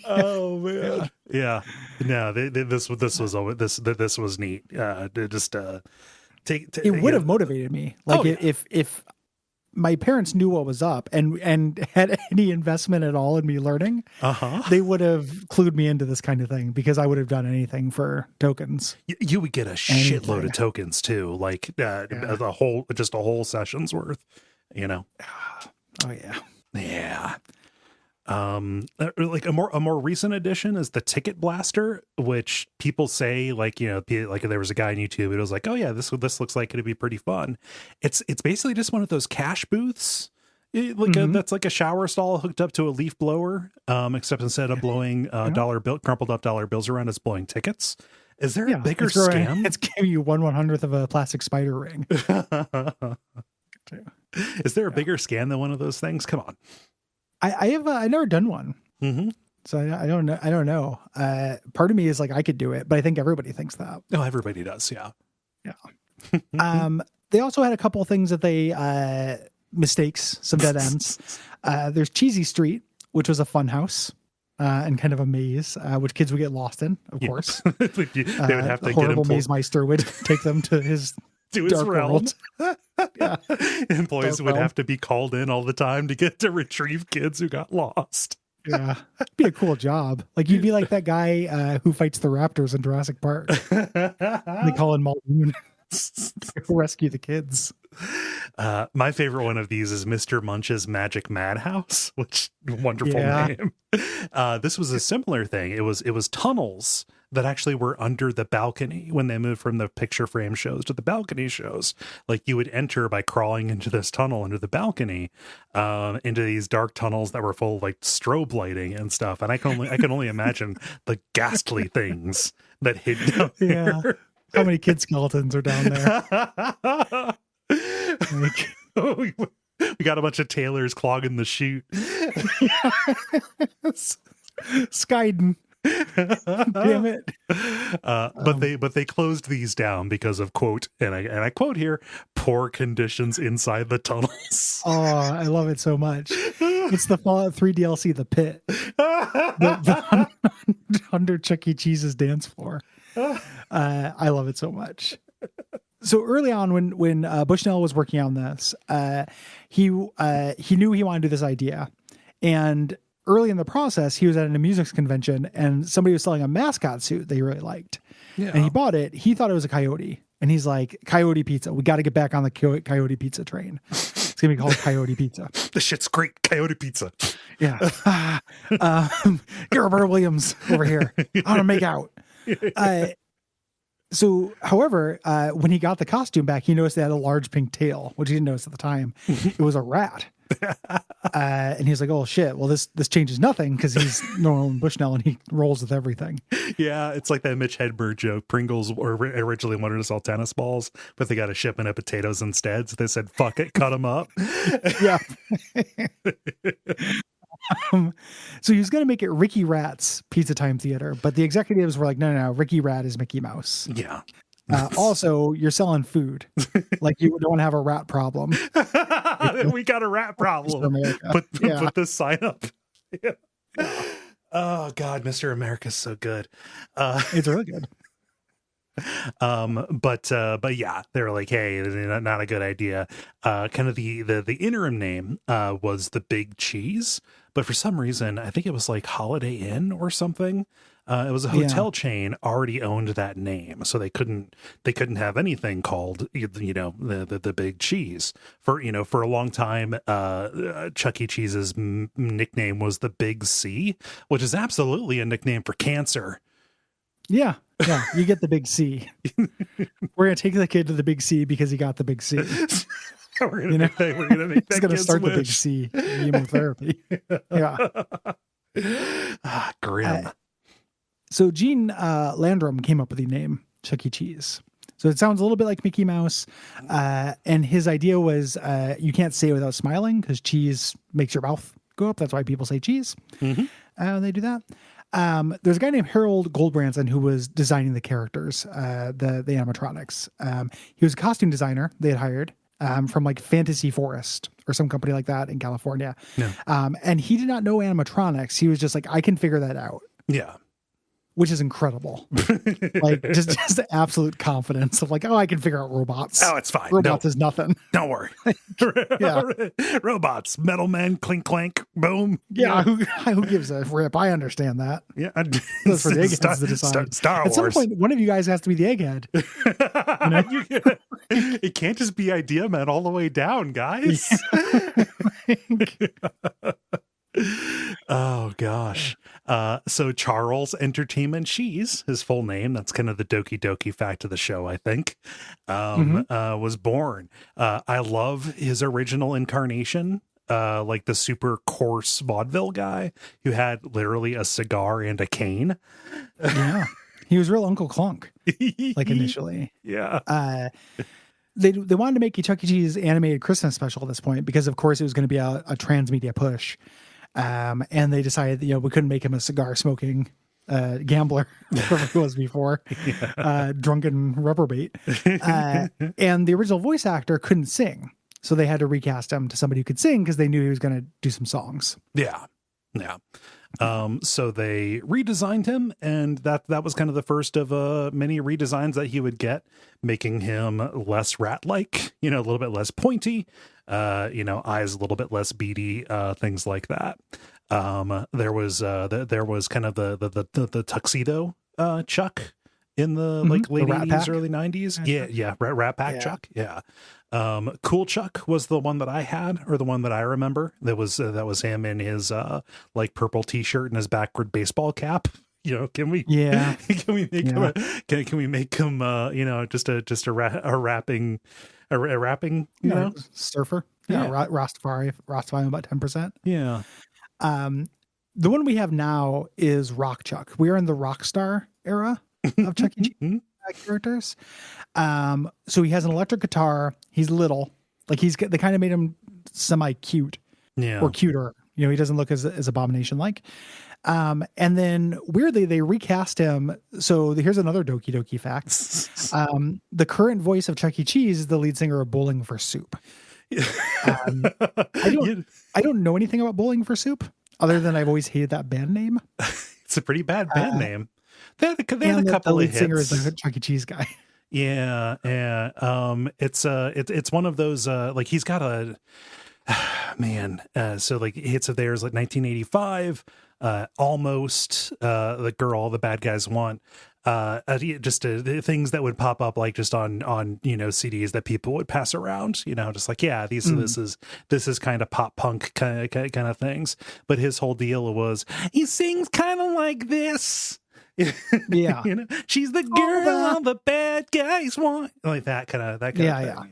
S1: Oh man, yeah. No, this was neat.
S5: It would have motivated me. Like if my parents knew what was up and had any investment at all in me learning, they would have clued me into this kind of thing, because I would have done anything for tokens.
S1: You would get a shitload of tokens too, like a whole session's worth,
S5: Oh yeah.
S1: Yeah. Like a more recent addition is the Ticket Blaster, which people say like there was a guy on YouTube. It was like, oh yeah, this looks like it'd be pretty fun. It's basically just one of those cash booths, that's like a shower stall hooked up to a leaf blower, except instead of blowing crumpled up dollar bills around, it's blowing tickets. Is there a bigger scam?
S5: It's giving you 1/100th of a plastic spider ring.
S1: Is there a bigger scam than one of those things? Come on.
S5: I have I never done one.
S1: Mm-hmm.
S5: So I don't know. I don't know. Part of me is like, I could do it, but I think everybody thinks that.
S1: Oh, everybody does. Yeah.
S5: Yeah. They also had a couple of things that they, mistakes, some dead ends. There's Cheesy Street, which was a fun house. And kind of a maze, which kids would get lost in, of course.
S1: They would have to
S5: horrible maze meister would take them to his dark
S1: realm.
S5: world. Yeah.
S1: Employees
S5: Dark
S1: would
S5: realm.
S1: have to be called in all the time to get to retrieve kids who got lost.
S5: Yeah, it'd be a cool job. Like you'd be like that guy who fights the raptors in Jurassic Park. They call him Muldoon. Rescue the kids.
S1: My favorite one of these is Mr. Munch's Magic Madhouse, which wonderful name. This was a similar thing. It was tunnels that actually were under the balcony when they moved from the picture frame shows to the balcony shows. Like you would enter by crawling into this tunnel under the balcony, into these dark tunnels that were full of like strobe lighting and stuff. And I can only imagine the ghastly things that hid down there.
S5: Yeah. How many kid skeletons are down there? Like,
S1: we got a bunch of tailors clogging the chute.
S5: Skyden. Damn it.
S1: But they closed these down because of, quote, and I quote here, poor conditions inside the tunnels.
S5: Oh, I love it so much. It's the Fallout 3 DLC, The Pit. The under Chuck E. Cheese's dance floor. I love it so much. So early on, when Bushnell was working on this, he knew he wanted to do this idea, and early in the process, he was at a music convention, and somebody was selling a mascot suit that he really liked, and he bought it. He thought it was a coyote, and he's like, "Coyote Pizza, we got to get back on the Coyote Pizza train. It's gonna be called Coyote Pizza.
S1: This shit's great, Coyote Pizza."
S5: Yeah, get Roberta Williams over here. I want to make out. So, however, when he got the costume back, he noticed it had a large pink tail, which he didn't notice at the time. It was a rat. And he's like, "Oh shit! Well, this changes nothing because he's Norman Bushnell and he rolls with everything."
S1: Yeah, it's like that Mitch Hedberg joke. Pringles originally wanted to sell tennis balls, but they got a shipment of potatoes instead. So they said, "Fuck it, cut them up."
S5: Yeah. So he was going to make it Ricky Rat's Pizza Time Theater, but the executives were like, no, Ricky Rat is Mickey Mouse.
S1: Yeah.
S5: Also, you're selling food. Like, you don't have a rat problem.
S1: We got a rat problem. Put this sign up. Yeah. Oh, God, Mr. America's so good.
S5: It's really good.
S1: But yeah, they're like, hey, not a good idea. Kind of the interim name was the Big Cheese, but for some reason, I think it was like Holiday Inn or something. It was a hotel chain already owned that name, so they couldn't have anything called the Big Cheese for a long time. Chuck E. Cheese's nickname was the Big C, which is absolutely a nickname for cancer.
S5: Yeah, you get the Big C. We're gonna take the kid to the Big C because he got the Big C.
S1: we're gonna make that
S5: He's gonna start
S1: wish.
S5: the Big C chemotherapy. Yeah.
S1: Grim.
S5: So Gene Landrum came up with the name Chuck E. Cheese. So it sounds a little bit like Mickey Mouse. And his idea was you can't say it without smiling because cheese makes your mouth go up. That's why people say cheese. Mm-hmm. They do that. There's a guy named Harold Goldbranson who was designing the characters, the animatronics. He was a costume designer they had hired from like Fantasy Forest or some company like that in California. Yeah. And he did not know animatronics. He was just like, I can figure that out. Yeah. Which is incredible. Like just absolute confidence of like, oh, I can figure out robots.
S1: Oh, it's fine.
S5: Robots is nothing.
S1: Don't worry. Yeah. Robots, metal men, clink clank, boom.
S5: Yeah, who gives a rip? I understand that.
S1: Yeah.
S5: That's for the eggheads to decide.
S1: Star Wars.
S5: At some point, one of you guys has to be the egghead.
S1: It can't just be idea men all the way down, guys. Yeah. Oh gosh. So Charles Entertainment Cheese, his full name, that's kind of the doki doki fact of the show, I think, was born. I love his original incarnation, like the super coarse vaudeville guy who had literally a cigar and a cane.
S5: Yeah. He was real Uncle Clunk, like initially.
S1: Yeah.
S5: they wanted to make a Chuck E. Cheese animated Christmas special at this point because, of course, it was going to be a transmedia push. And they decided that, we couldn't make him a cigar smoking gambler, whatever he was before, drunken reprobate. And the original voice actor couldn't sing. So they had to recast him to somebody who could sing because they knew he was going to do some songs.
S1: Yeah. Yeah. So they redesigned him, and that was kind of the first of many redesigns that he would get, making him less rat-like, a little bit less pointy, eyes a little bit less beady, things like that. There was kind of the tuxedo Chuck in the late 80s, early 90s. Yeah. Rat Pack Chuck. Yeah. Cool Chuck was the one that I had, or the one that I remember. That was him in his purple t-shirt and his backward baseball cap. Can we make him can we make him just a rapping
S5: surfer? Yeah. Rastafari about 10%.
S1: Yeah.
S5: The one we have now is Rock Chuck. We are in the rock star era of Chuck E. Cheese characters. So he has an electric guitar. He's little, they kind of made him semi cute, or cuter. He doesn't look as Abomination like. And then weirdly they recast him. So here's another Doki Doki fact. The current voice of Chuck E. Cheese is the lead singer of Bowling for Soup. I don't know anything about Bowling for Soup other than I've always hated that band name.
S1: It's a pretty bad band name. They had a couple
S5: the
S1: of
S5: lead
S1: hits.
S5: singer is the Chuck E. Cheese guy.
S1: Yeah. It's one of those he's got a man. So hits of theirs 1985, almost the girl the bad guys want. Just things that would pop up just on CDs that people would pass around, just this is kind of pop punk kind of things. But his whole deal was he sings kind of like this.
S5: Yeah.
S1: She's the girl all the bad guys want, like that kind of thing. Yeah.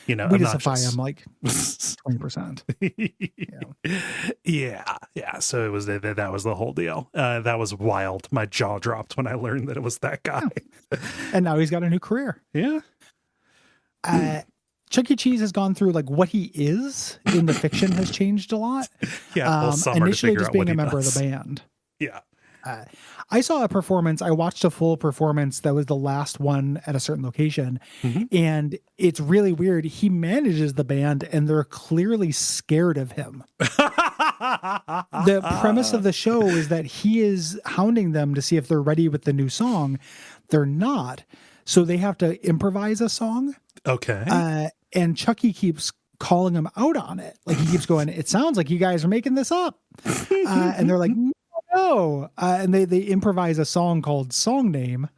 S5: We justify him 20%.
S1: Yeah. So it was that was the whole deal. That was wild. My jaw dropped when I learned that it was that guy.
S5: And now he's got a new career.
S1: Yeah.
S5: Chuck E. Cheese has gone through what he is in the fiction has changed a lot.
S1: Yeah.
S5: Initially just being a member of the band.
S1: Yeah.
S5: I saw a performance. I watched a full performance that was the last one at a certain location. And it's really weird. He manages the band and they're clearly scared of him. The premise of the show is that he is hounding them to see if they're ready with the new song. They're not. So they have to improvise a song.
S1: Okay.
S5: And Chucky keeps calling him out on it. He keeps going, it sounds like you guys are making this up. And they're like, no. And they improvise a song called Song Name.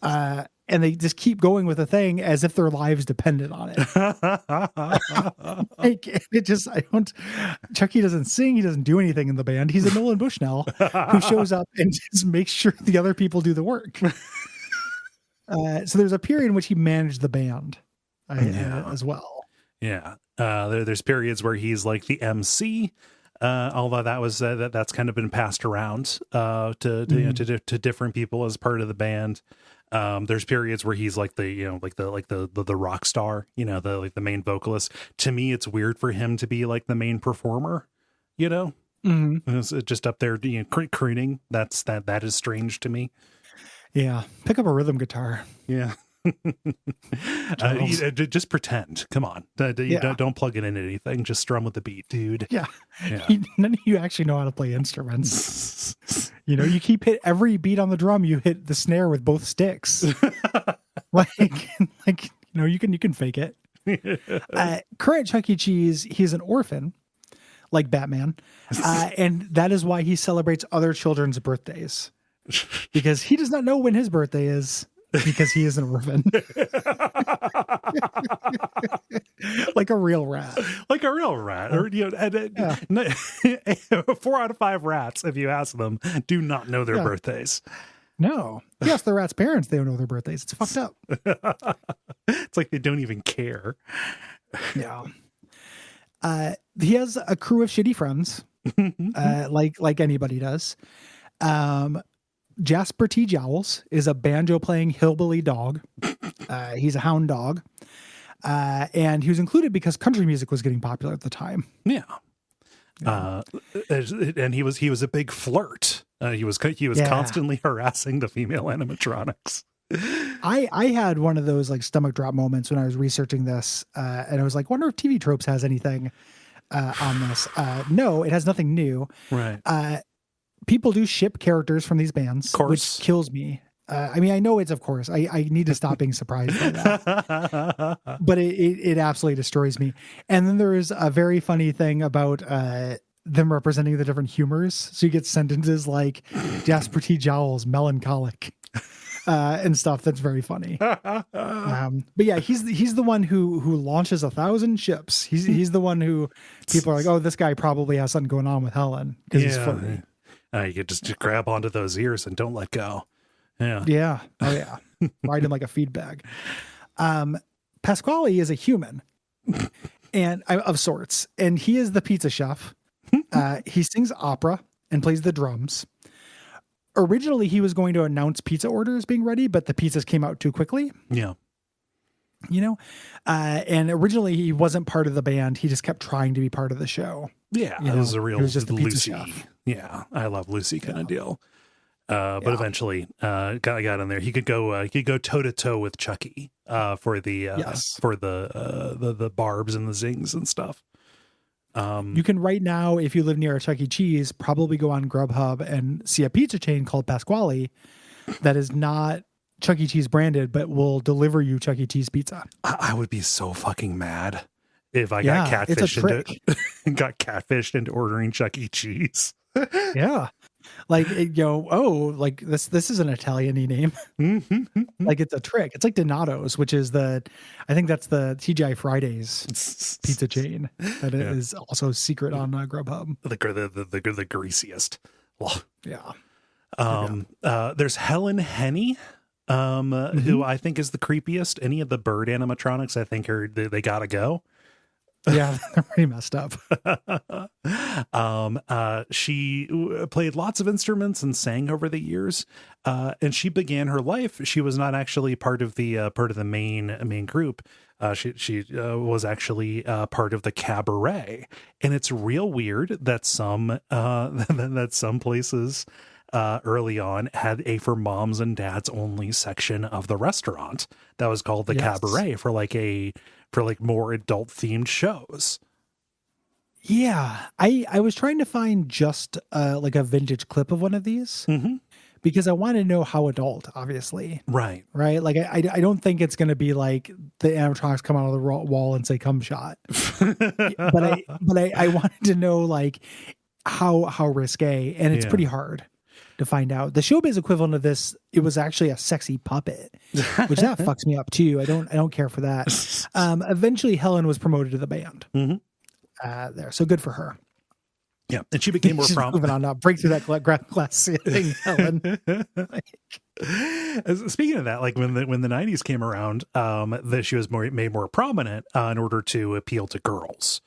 S5: And they just keep going with the thing as if their lives depended on it. Chucky doesn't sing. He doesn't do anything in the band. He's a Nolan Bushnell who shows up and just makes sure the other people do the work. So there's a period in which he managed the band as well.
S1: Yeah. There's periods where he's the MC. Although that's kind of been passed around to different people as part of the band. There's periods where he's the rock star, the main vocalist. To me, it's weird for him to be the main performer, It's just up there, crooning. That is strange to me.
S5: Yeah, pick up a rhythm guitar.
S1: Yeah. Just pretend. Come on. Don't plug it into anything. Just strum with the beat, dude.
S5: Yeah. None of you actually know how to play instruments. You keep hit every beat on the drum. You hit the snare with both sticks. You can fake it. Current Chuck E. Cheese, he's an orphan, like Batman, and that is why he celebrates other children's birthdays, because he does not know when his birthday is. Because he is an orphan. Like a real rat. Or,
S1: 4 out of 5 rats, if you ask them, do not know their birthdays.
S5: No. Yes, the rat's parents, they don't know their birthdays. It's fucked up.
S1: It's like they don't even care.
S5: Yeah. He has a crew of shitty friends, like anybody does. Jasper T. Jowls is a banjo-playing hillbilly dog He's a hound dog. And he was included because country music was getting popular at the time.
S1: Yeah. And he was a big flirt. He was constantly harassing the female animatronics.
S5: I had one of those like stomach drop moments when I was researching this, and I was like, wonder if TV Tropes has anything on this. No, it has nothing new.
S1: Right.
S5: People do ship characters from these bands, which kills me. I mean, I know it's, of course, I need to stop being surprised by that, but it absolutely destroys me. And then there is a very funny thing about them representing the different humors. So you get sentences like Jasper Jowls, melancholic, and stuff. That's very funny. But yeah, he's the one who launches 1,000 ships. He's the one who people are like, oh, this guy probably has something going on with Helen because he's funny.
S1: You could just grab onto those ears and don't let go. Yeah.
S5: Yeah. Oh yeah. Ride him like a feed bag. Pasquale is a human and of sorts, and he is the pizza chef. He sings opera and plays the drums. Originally, he was going to announce pizza orders being ready, but the pizzas came out too quickly.
S1: Yeah.
S5: You know, and originally he wasn't part of the band. He just kept trying to be part of the show.
S1: Yeah. It was a real
S5: just a pizza
S1: Lucy.
S5: chef.
S1: Yeah. I love Lucy kind of deal. But eventually, got in there. He could go toe to toe with Chucky for the barbs and the zings and stuff.
S5: You can right now, if you live near a Chuck E. Cheese, probably go on Grubhub and see a pizza chain called Pasquale that is not Chuck E. Cheese branded, but will deliver you Chuck E. Cheese pizza.
S1: I would be so fucking mad if I got catfished into ordering Chuck E. Cheese.
S5: Yeah. Like, like this is an Italian-y name. Like it's a trick. It's like Donato's, which is I think that's the TGI Fridays pizza chain that is also secret on Grubhub.
S1: The greasiest.
S5: Yeah.
S1: There's Helen Henny, who I think is the creepiest. Any of the bird animatronics, I think they gotta go.
S5: Yeah, they're pretty messed up.
S1: She played lots of instruments and sang over the years. And she began her life. She was not actually part of the main group. She was actually part of the cabaret. And it's real weird that some places early on had a for moms and dads only section of the restaurant that was called the cabaret for more adult themed shows.
S5: Yeah. I was trying to find just like a vintage clip of one of these because I want to know how adult, obviously. Right. Like I don't think it's going to be like the animatronics come out of the wall and say "come shot," but I wanted to know like how risque, and it's pretty hard to find out. The Showbiz equivalent of this, it was actually a sexy puppet, which that fucks me up too. I don't care for that. Eventually Helen was promoted to the band there. So good for her.
S1: Yeah. And she became more prominent.
S5: Moving on now, break through that glass ceiling, Helen.
S1: Speaking of that, like when the 90s came around, that she was made more prominent in order to appeal to girls.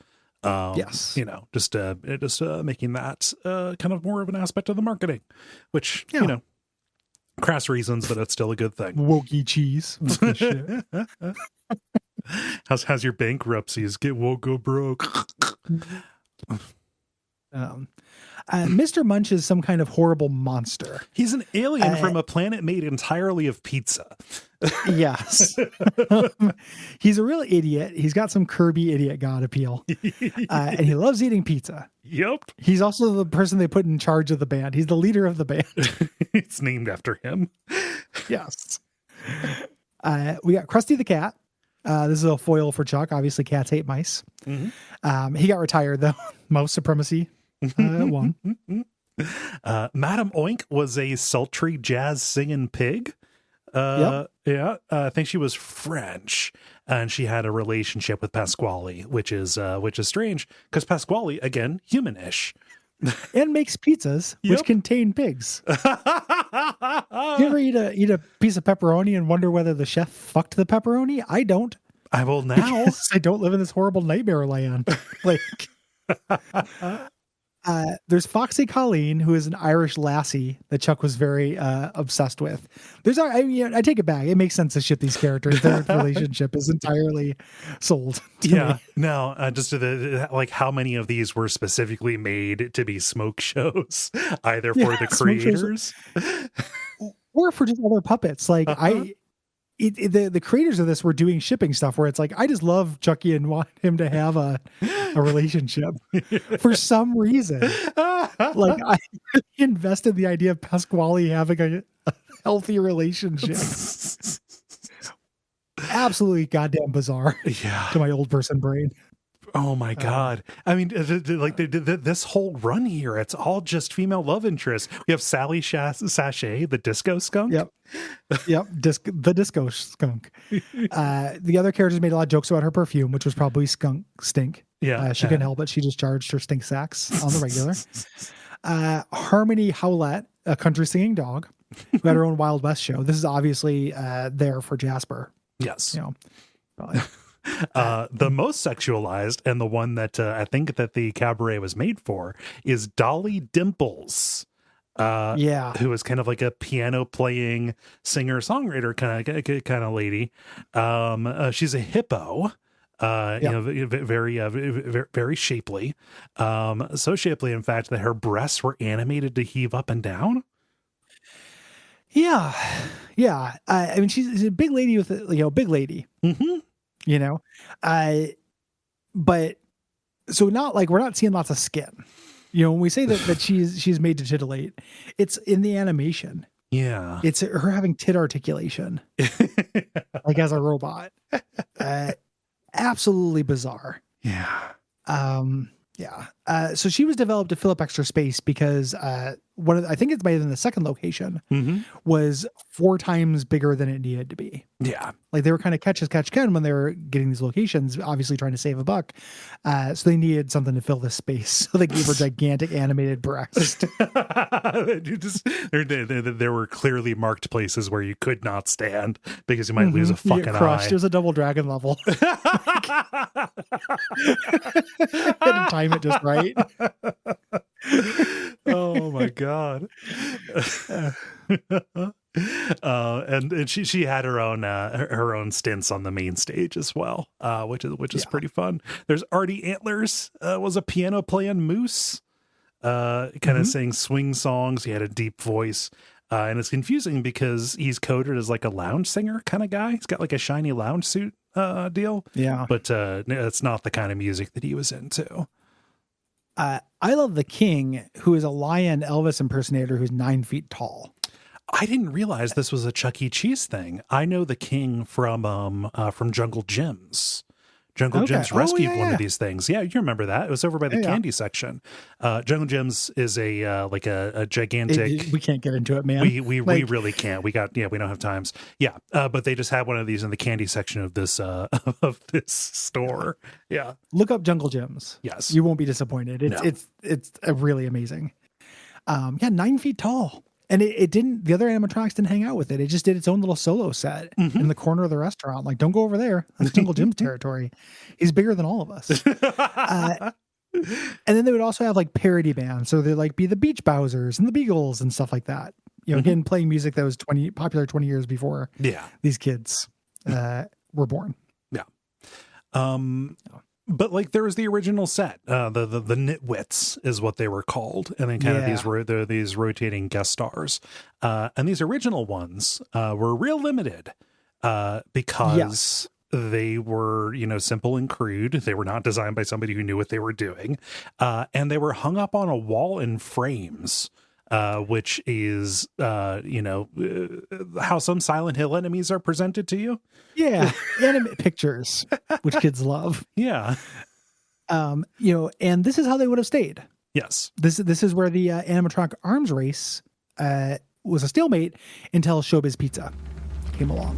S5: Yes.
S1: Just making that kind of more of an aspect of the marketing, which, crass reasons, but it's still a good thing.
S5: Wokey cheese.
S1: How's your bankruptcies? Get woke, go broke.
S5: Mr. Munch is some kind of horrible monster.
S1: He's an alien from a planet made entirely of pizza.
S5: Yes. He's a real idiot. He's got some Kirby idiot god appeal. And he loves eating pizza.
S1: Yep.
S5: He's also the person they put in charge of the band. He's the leader of the band.
S1: It's named after him.
S5: Yes. We got Krusty the Cat. This is a foil for Chuck. Obviously, cats hate mice. He got retired, though. Mouse supremacy won.
S1: Madame Oink was a sultry jazz singing pig. Yeah, I think she was French, and she had a relationship with Pasquale, which is strange because Pasquale, again, humanish,
S5: and makes pizzas which contain pigs. You ever eat a piece of pepperoni and wonder whether the chef fucked the pepperoni? I don't.
S1: I will now.
S5: I don't live in this horrible nightmare land. Like, There's Foxy Colleen, who is an Irish lassie that Chuck was very obsessed with. I take it back. It makes sense to ship these characters. Their relationship is entirely sold.
S1: Yeah. No, just to like how many of these were specifically made to be smoke shows, either for the creators
S5: or for just other puppets. Like the creators of this were doing shipping stuff where it's like, I just love Chucky and want him to have a relationship for some reason. Like I invested in the idea of Pasquale having a healthy relationship. Absolutely goddamn bizarre.
S1: Yeah.
S5: To my old person brain.
S1: Oh my God. I mean, this whole run here, it's all just female love interests. We have Sally Sachet, the disco skunk.
S5: Yep. The disco skunk. The other characters made a lot of jokes about her perfume, which was probably skunk stink.
S1: Yeah.
S5: She couldn't help it. She just charged her stink sacks on the regular. Harmony Howlett, a country singing dog, who had her own Wild West show. This is obviously there for Jasper.
S1: Yes.
S5: You know, probably.
S1: The most sexualized and the one that I think that the cabaret was made for is Dolly Dimples. Who is kind of like a piano playing singer songwriter kind of lady. She's a hippo. You know, very shapely. So shapely, in fact, that her breasts were animated to heave up and down.
S5: Yeah. I mean, she's a big lady with big lady.
S1: Mm-hmm.
S5: You know, but so not like we're not seeing lots of skin. You know, when we say that she's made to titillate, it's in the animation.
S1: Yeah,
S5: it's her having tit articulation, like as a robot. Absolutely bizarre.
S1: Yeah.
S5: So she was developed to fill up extra space because I think it's made in the second location was 4 times bigger than it needed to be.
S1: Yeah.
S5: Like they were kind of catch as catch can when they were getting these locations, obviously trying to save a buck. So they needed something to fill this space. So they gave her gigantic animated breast.
S1: There were clearly marked places where you could not stand because you might lose a fucking eye.
S5: There's a double dragon level. Had to time it just right.
S1: Oh my God. And she had her own stints on the main stage as well, which is pretty fun. There's Artie Antlers, was a piano playing moose, kind of saying swing songs. He had a deep voice, and it's confusing because he's coded as like a lounge singer kind of guy. He's got like a shiny lounge suit deal.
S5: Yeah,
S1: but it's not the kind of music that he was into.
S5: I love the King, who is a lion Elvis impersonator who's 9 feet tall.
S1: I didn't realize this was a Chuck E. Cheese thing. I know the King from Jungle Gyms. Gyms rescued one of these things. Yeah, you remember that. It was over by the candy section. Jungle Gyms is a gigantic.
S5: We can't get into it, man.
S1: We really can't. We don't have times. Yeah, but they just had one of these in the candy section of this store. Yeah,
S5: look up Jungle Gyms.
S1: Yes,
S5: you won't be disappointed. It's really amazing. 9 feet tall. And it didn't, the other animatronics didn't hang out with it. It just did its own little solo set in the corner of the restaurant. Like, don't go over there. That's Jungle Jim's territory. He's bigger than all of us. And then they would also have like parody bands. So they'd like be the Beach Bowsers and the Beagles and stuff like that. You know, again, playing music that was popular 20 years before these kids were born.
S1: Yeah. But like there was the original set, the Nitwits is what they were called, and then kind of these rotating guest stars, and these original ones were real limited because they were simple and crude. They were not designed by somebody who knew what they were doing, and they were hung up on a wall in frames. Which is, how some Silent Hill enemies are presented to you.
S5: Yeah. Animate pictures, which kids love.
S1: Yeah.
S5: And this is how they would have stayed.
S1: Yes.
S5: This is where the animatronic arms race was a stalemate until Showbiz Pizza came along.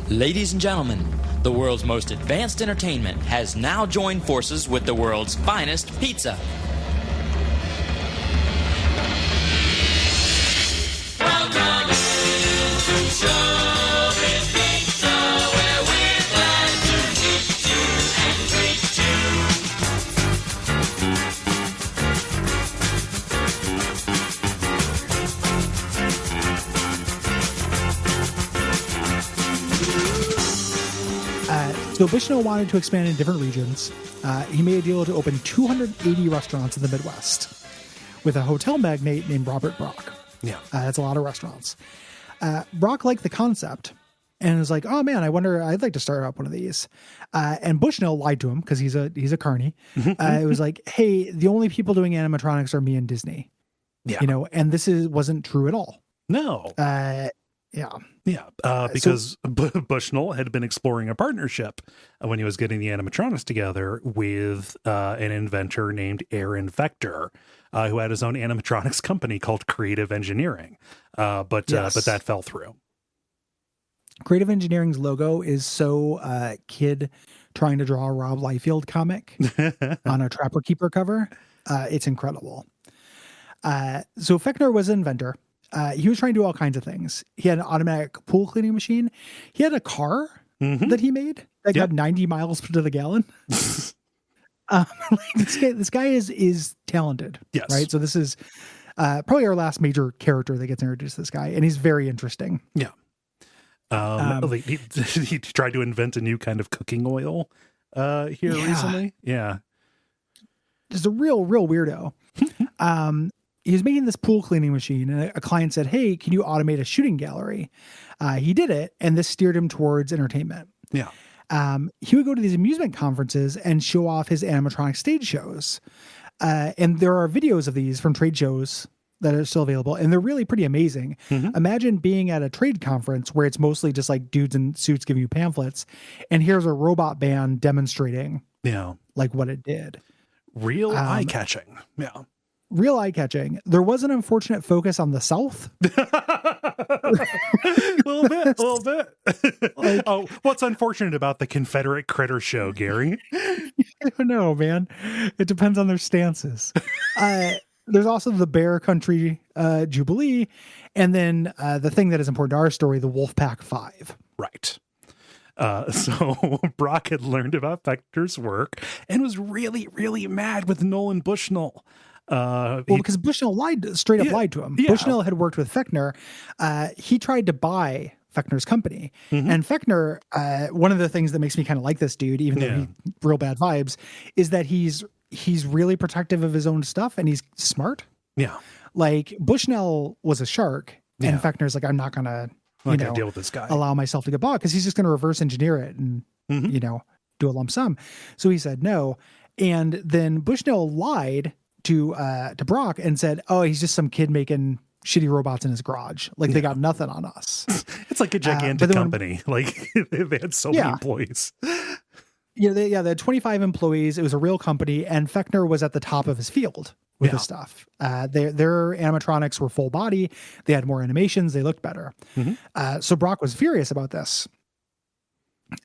S6: Ladies and gentlemen, the world's most advanced entertainment has now joined forces with the world's finest pizza. Welcome to Showbiz Pizza, where we're glad to teach you and treat you.
S5: So Bushnell wanted to expand in different regions. He made a deal to open 280 restaurants in the Midwest with a hotel magnate named Robert Brock.
S1: Yeah.
S5: That's a lot of restaurants. Brock liked the concept and was like, oh man, I wonder, I'd like to start up one of these. And Bushnell lied to him because he's a carny. It was like, hey, the only people doing animatronics are me and Disney.
S1: Yeah.
S5: You know, and this wasn't true at all.
S1: No.
S5: Yeah.
S1: Because Bushnell had been exploring a partnership when he was getting the animatronics together with an inventor named Aaron Vector, who had his own animatronics company called Creative Engineering. But that fell through.
S5: Creative Engineering's logo is so kid trying to draw a Rob Liefeld comic on a Trapper Keeper cover. It's incredible. So Fechner was an inventor. He was trying to do all kinds of things. He had an automatic pool cleaning machine. He had a car that he made that got 90 miles to the gallon. This guy is talented.
S1: Yes.
S5: Right. So this is probably our last major character that gets introduced to this guy. And he's very interesting.
S1: Yeah. He tried to invent a new kind of cooking oil recently. Yeah.
S5: Just a real weirdo. He was making this pool cleaning machine, and a client said, hey, can you automate a shooting gallery? He did it, and this steered him towards entertainment.
S1: Yeah.
S5: He would go to these amusement conferences and show off his animatronic stage shows. And there are videos of these from trade shows that are still available, and they're really pretty amazing. Imagine being at a trade conference where it's mostly just like dudes in suits giving you pamphlets, and here's a robot band demonstrating like what it did.
S1: Real eye-catching. Yeah.
S5: Real eye-catching. There was an unfortunate focus on the South.
S1: A little bit. Like, what's unfortunate about the Confederate Critter Show, Gary?
S5: I don't know, man. It depends on their stances. There's also the Bear Country Jubilee, and then the thing that is important to our story, the Wolfpack 5.
S1: Right. So Brock had learned about Vector's work and was really, really mad with Nolan Bushnell.
S5: Because Bushnell lied to him.
S1: Yeah.
S5: Bushnell had worked with Fechner. He tried to buy Fechner's company. And Fechner, one of the things that makes me kind of like this dude, even though he real bad vibes, is that he's really protective of his own stuff and he's smart.
S1: Yeah.
S5: Like Bushnell was a shark and Fechner's like, I'm not going to,
S1: deal with this guy.
S5: Allow myself to get bought because he's just going to reverse engineer it and, do a lump sum. So he said no. And then Bushnell lied to Brock and said, oh, he's just some kid making shitty robots in his garage. Like they got nothing on us.
S1: It's like a gigantic company. Like they had so many employees.
S5: They had 25 employees. It was a real company, and Fechner was at the top of his field with his stuff. Their animatronics were full body. They had more animations. They looked better. So Brock was furious about this.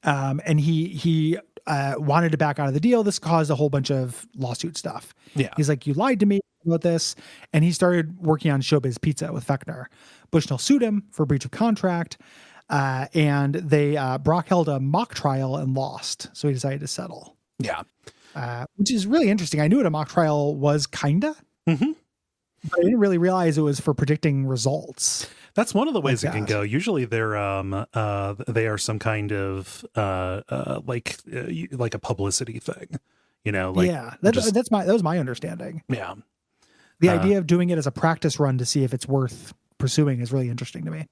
S5: And he wanted to back out of the deal. This caused a whole bunch of lawsuit stuff. Yeah. He's like, you lied to me about this. And he started working on Showbiz Pizza with Fechner. Bushnell sued him for breach of contract. And Brock held a mock trial and lost. So he decided to settle.
S1: Yeah.
S5: Which is really interesting. I knew what a mock trial was kinda. But I didn't really realize it was for predicting results.
S1: That's one of the ways it can go. Usually they are some kind of like a publicity thing,
S5: that was my understanding.
S1: Yeah.
S5: The idea of doing it as a practice run to see if it's worth pursuing is really interesting to me.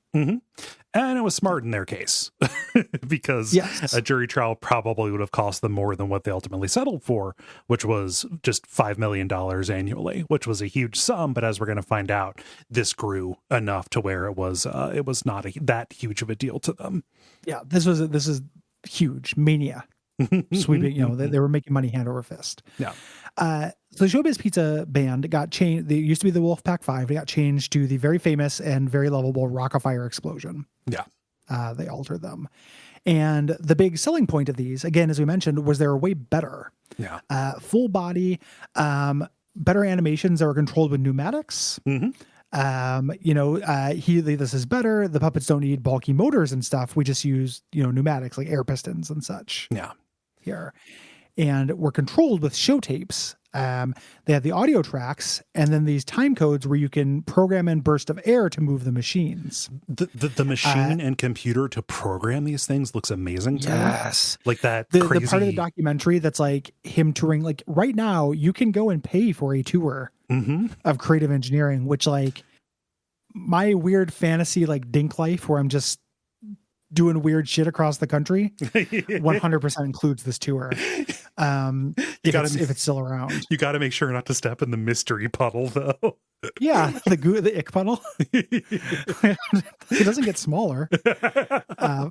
S1: And it was smart in their case because a jury trial probably would have cost them more than what they ultimately settled for, which was just $5 million annually, which was a huge sum. But as we're going to find out, this grew enough to where it was not that huge of a deal to them. Yeah,
S5: this is huge mania. Sweeping, they were making money hand over fist.
S1: Yeah.
S5: So the Showbiz Pizza band got changed. They used to be the Wolfpack 5. They got changed to the very famous and very lovable Rock-afire Explosion.
S1: Yeah.
S5: They altered them. And the big selling point of these, again, as we mentioned, was they were way better.
S1: Yeah.
S5: Full body, better animations that were controlled with pneumatics. This is better. The puppets don't need bulky motors and stuff. We just use, pneumatics like air pistons and such.
S1: Yeah.
S5: Here. And we're controlled with show tapes. They have the audio tracks, and then these time codes where you can program in burst of air to move the machines.
S1: The machine and computer to program these things looks amazing to
S5: yes.
S1: me. Like that
S5: The
S1: crazy...
S5: part of the documentary that's like him touring, like right now, you can go and pay for a tour of creative engineering, which like my weird fantasy, like dink life where I'm just doing weird shit across the country 100% includes this tour. If it's still around,
S1: you got to make sure not to step in the mystery puddle though.
S5: Yeah, the ick puddle. It doesn't get smaller.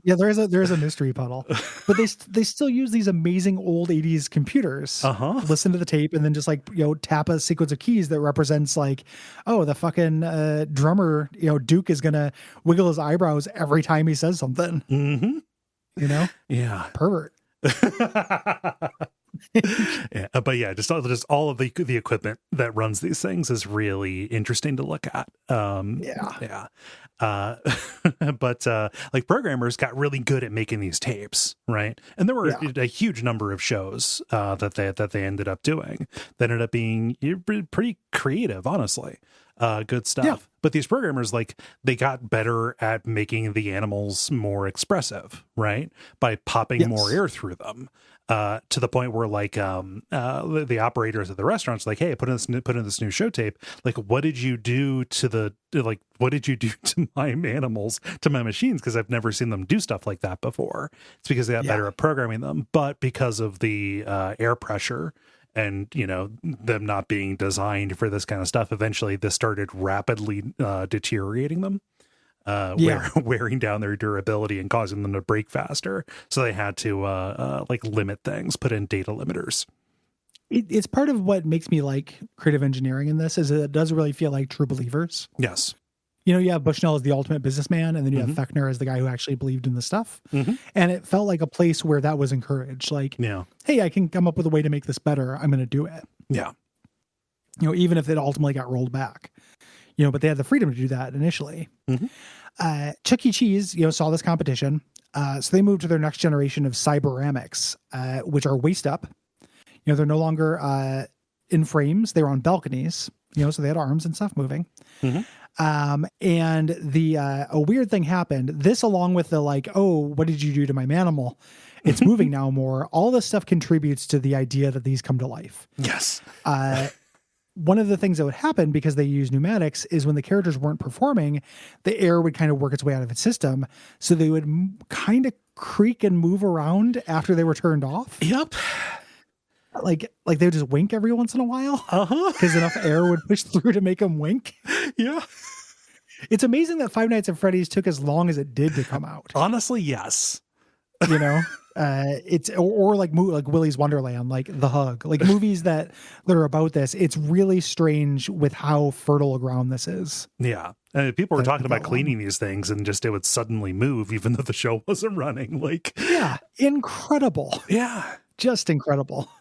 S5: Yeah, there is a mystery puddle, but they still use these amazing old 80s computers. Listen to the tape and then just like tap a sequence of keys that represents like, oh, the fucking drummer Duke is gonna wiggle his eyebrows every time he says something.
S1: Yeah,
S5: pervert.
S1: Yeah, but yeah, just all of the equipment that runs these things is really interesting to look at. But like programmers got really good at making these tapes, right? And there were a huge number of shows that they ended up doing that ended up being pretty creative, honestly. Good stuff. Yeah. But these programmers, like, they got better at making the animals more expressive, right? By popping more air through them. To the point where like the operators at the restaurants like, hey, put in this new show tape. Like, what did you do to my animals, to my machines? Because I've never seen them do stuff like that before. It's because they got better at programming them, but because of the air pressure and them not being designed for this kind of stuff, eventually this started rapidly deteriorating them. Wearing down their durability and causing them to break faster. So they had to like limit things, put in data limiters.
S5: It's part of what makes me like creative engineering in this is it does really feel like True Believers.
S1: Yes.
S5: You have Bushnell as the ultimate businessman, and then you have Fechner as the guy who actually believed in the stuff. And it felt like a place where that was encouraged. Like, hey, I can come up with a way to make this better. I'm going to do it. Yeah. Even if it ultimately got rolled back. But they had the freedom to do that initially. Chuck E. Cheese, saw this competition. So they moved to their next generation of cyberamics, which are waist up. They're no longer in frames. They were on balconies, so they had arms and stuff moving. And a weird thing happened. This, along with the like, oh, what did you do to my manimal? It's moving now more. All this stuff contributes to the idea that these come to life.
S1: Yes.
S5: One of the things that would happen because they use pneumatics is when the characters weren't performing, the air would kind of work its way out of its system. So they would kind of creak and move around after they were turned off.
S1: Yep.
S5: Like they would just wink every once in a while. Because enough air would push through to make them wink.
S1: Yeah.
S5: It's amazing that Five Nights at Freddy's took as long as it did to come out.
S1: Honestly, yes.
S5: It's or like Willy's Wonderland, like The Hug, like movies that are about this. It's really strange with how fertile ground this is.
S1: Yeah. And people were talking about cleaning these things and just it would suddenly move even though the show wasn't running. Like,
S5: yeah, incredible.
S1: Yeah.
S5: Just incredible.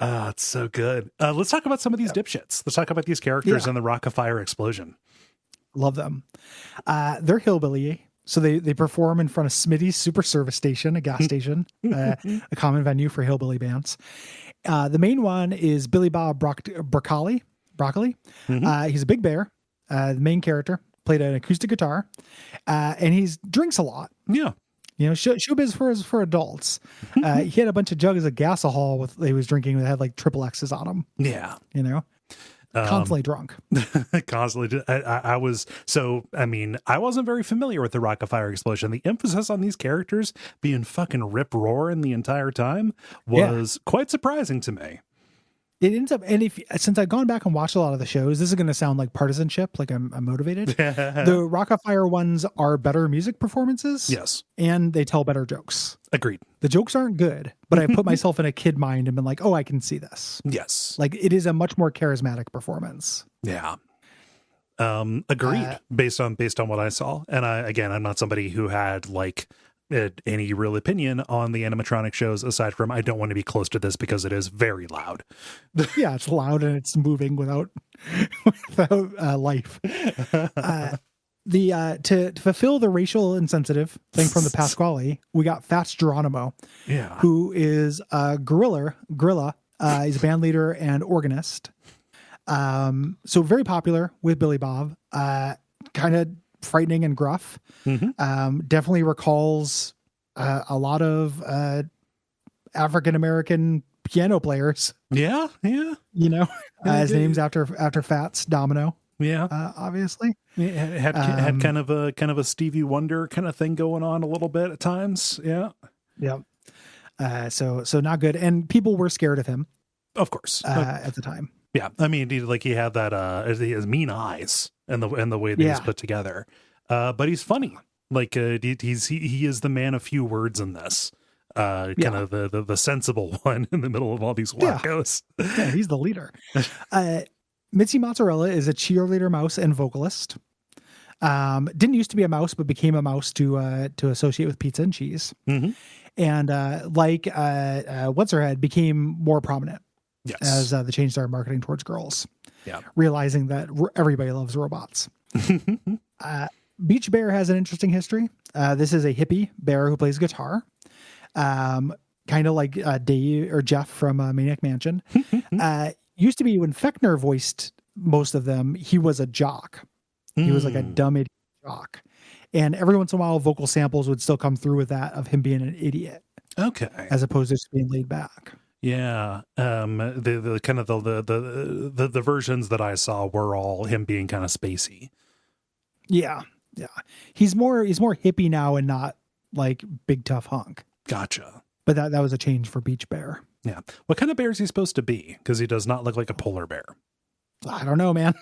S1: It's so good. Let's talk about some of these dipshits. Let's talk about these characters in the Rock of Fire explosion. Love them.
S5: They're hillbilly. So they perform in front of Smitty's Super Service Station, a gas station, a common venue for hillbilly bands. The main one is Billy Bob Broccoli. He's a big bear. The main character played an acoustic guitar, and he drinks a lot.
S1: Yeah.
S5: Showbiz for adults. He had a bunch of jugs of gasohol he was drinking that had like triple X's on them.
S1: Yeah.
S5: Constantly drunk.
S1: Constantly. I wasn't very familiar with the Rock of Fire explosion. The emphasis on these characters being fucking rip roaring the entire time was quite surprising to me.
S5: It ends up, and since I've gone back and watched a lot of the shows, this is going to sound like partisanship, like I'm motivated. The Rock of Fire ones are better music performances.
S1: Yes.
S5: And they tell better jokes.
S1: Agreed.
S5: The jokes aren't good, but I put myself in a kid mind and been like, oh, I can see this.
S1: Yes.
S5: Like it is a much more charismatic performance.
S1: Yeah. Agreed. Based on what I saw. And I'm not somebody who had like any real opinion on the animatronic shows aside from I don't want to be close to this because it is very loud.
S5: Yeah, it's loud and it's moving without life. To fulfill the racial insensitive thing from the Pasquale, we got Fats Geronimo, who is a gorilla. He's a band leader and organist. So very popular with Billy Bob. Kind of frightening and gruff. Definitely recalls a lot of African American piano players.
S1: Yeah.
S5: You know, his name's after Fats Domino.
S1: Yeah.
S5: Obviously.
S1: Had kind of a Stevie Wonder kind of thing going on a little bit at times. Yeah.
S5: Yep. So not good. And people were scared of him.
S1: Of course.
S5: At the time.
S1: Yeah. I mean, he had that, he has mean eyes and the way that he's put together. But he's funny. Like, he is the man of few words in this. Kind of the sensible one in the middle of all these wackos.
S5: Yeah, he's the leader. Mitzi Mozzarella is a cheerleader mouse and vocalist. Didn't used to be a mouse, but became a mouse to associate with pizza and cheese. And What's Her Head became more prominent as they changed their marketing towards girls. Yeah, realizing that everybody loves robots. Beach Bear has an interesting history. This is a hippie bear who plays guitar. Kind of like Dave or Jeff from Maniac Mansion. Used to be when Fechner voiced most of them, he was a jock. He was like a dumb idiot jock. And every once in a while, vocal samples would still come through with that of him being an idiot.
S1: Okay.
S5: As opposed to just being laid back.
S1: Yeah. The kind of the versions that I saw were all him being kind of spacey.
S5: Yeah. Yeah. He's more hippie now and not like big tough hunk.
S1: Gotcha.
S5: But that was a change for Beach Bear.
S1: Yeah. What kind of bear is he supposed to be? Because he does not look like a polar bear.
S5: I don't know, man.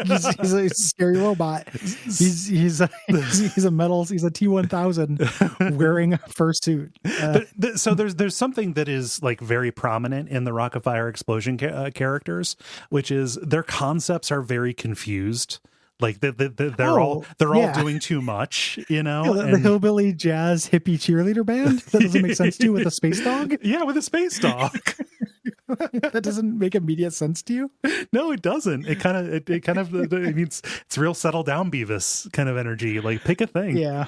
S5: he's a scary robot. He's a T-1000 wearing a fursuit.
S1: So there's something that is like very prominent in the Rock-afire Explosion characters, which is their concepts are very confused. Like they're all doing too much, you know.
S5: The hillbilly jazz hippie cheerleader band that doesn't make sense to you with a space dog.
S1: Yeah, with a space dog.
S5: That doesn't make immediate sense to you.
S1: No, it doesn't. It kind of it's real settle down Beavis kind of energy. Like pick a thing.
S5: Yeah,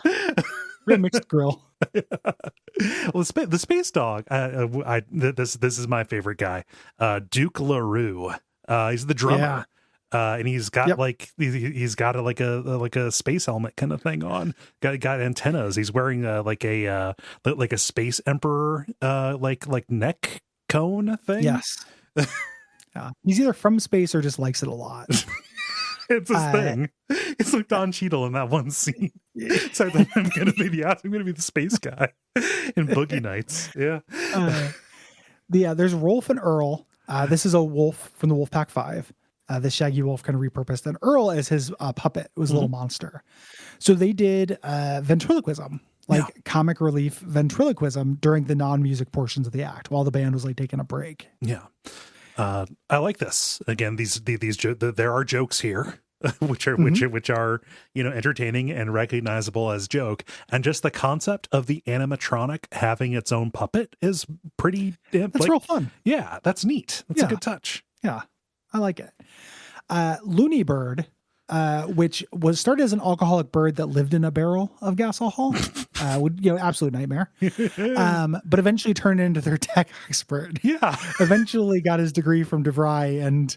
S5: real mixed grill.
S1: Well, the space dog. This is my favorite guy, Duke LaRue. He's the drummer.
S5: Yeah.
S1: And he's got he's got a space helmet kind of thing on. Got antennas. He's wearing like a space emperor like neck cone thing.
S5: Yes. Yeah. He's either from space or just likes it a lot.
S1: It's his thing. It's like Don Cheadle in that one scene. So then I'm gonna be the space guy in Boogie Nights. Yeah.
S5: There's Rolf and Earl. This is a wolf from the Wolfpack 5. The Shaggy Wolf kind of repurposed, and Earl as his puppet was a little monster. So they did ventriloquism, comic relief ventriloquism during the non-music portions of the act while the band was like taking a break.
S1: Yeah. I like this. Again, there are jokes here, which are, you know, entertaining and recognizable as joke. And just the concept of the animatronic having its own puppet is pretty,
S5: that's real fun.
S1: Yeah. That's neat. That's a good touch.
S5: Yeah. I like it. Looney Bird, which was started as an alcoholic bird that lived in a barrel of gas alcohol, absolute nightmare. But eventually turned into their tech expert.
S1: Yeah.
S5: Eventually got his degree from DeVry and